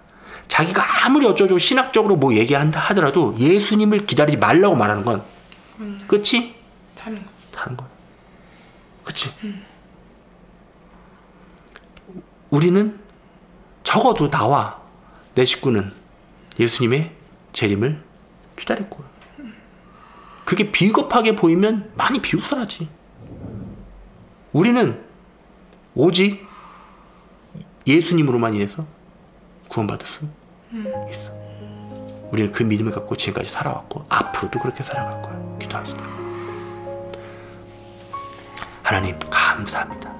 자기가 아무리 어쩌고 신학적으로 뭐 얘기한다 하더라도 예수님을 기다리지 말라고 말하는 건 끝이 다른 거야. 그치? 우리는 적어도 나와 내 식구는 예수님의 재림을 기다릴 거야. 그게 비겁하게 보이면 많이 비웃어라지. 우리는 오직 예수님으로만 인해서 구원받을 수 있어. 우리는 그 믿음을 갖고 지금까지 살아왔고 앞으로도 그렇게 살아갈 거야. 기도합시다. 하나님 감사합니다.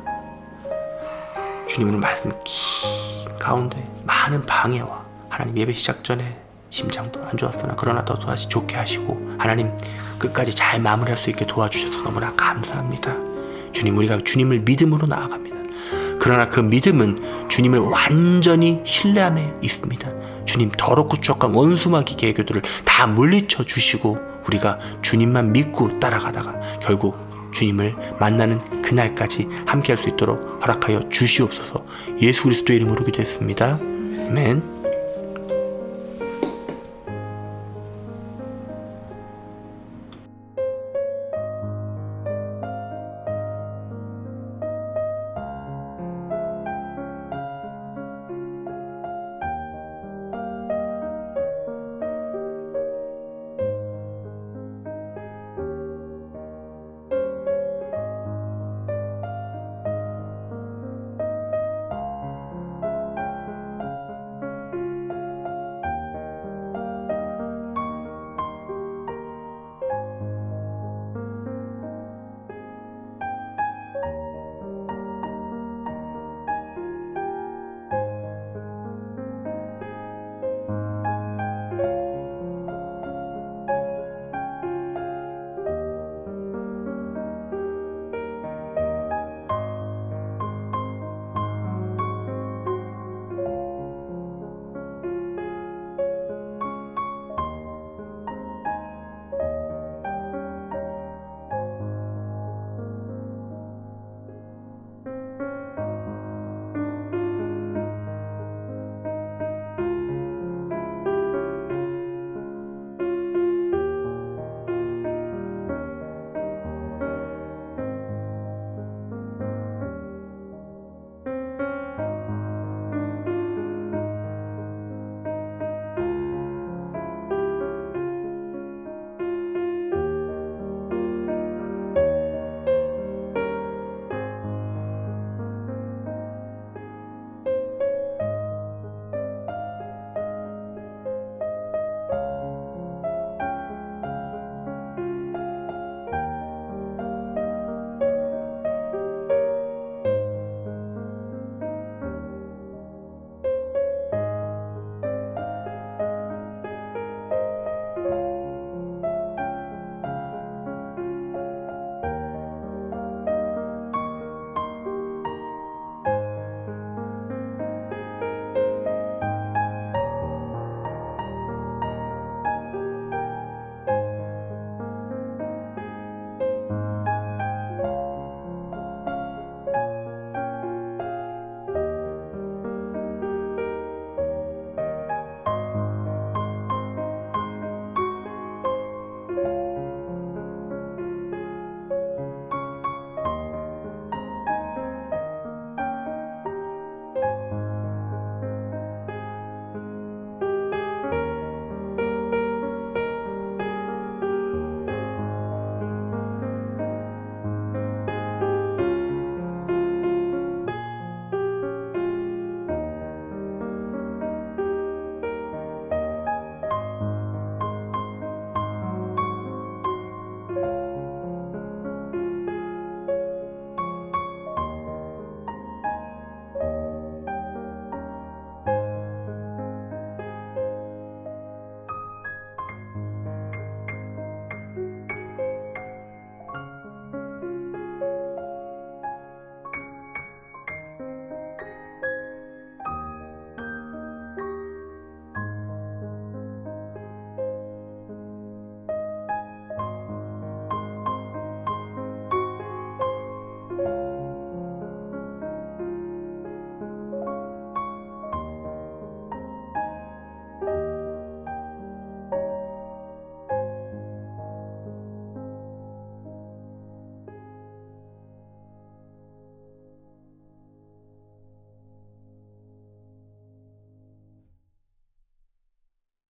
주님 오늘 말씀 긴 가운데 많은 방해와 하나님 예배 시작 전에 심장도 안 좋았으나 그러나 더 다시 좋게 하시고 하나님 끝까지 잘 마무리할 수 있게 도와주셔서 너무나 감사합니다. 주님, 우리가 주님을 믿음으로 나아갑니다. 그러나 그 믿음은 주님을 완전히 신뢰함에 있습니다. 주님, 더럽고 추악한 원수마귀 개교들을 다 물리쳐 주시고 우리가 주님만 믿고 따라가다가 결국 주님을 만나는 그날까지 함께할 수 있도록 허락하여 주시옵소서. 예수 그리스도의 이름으로 기도했습니다. 아멘.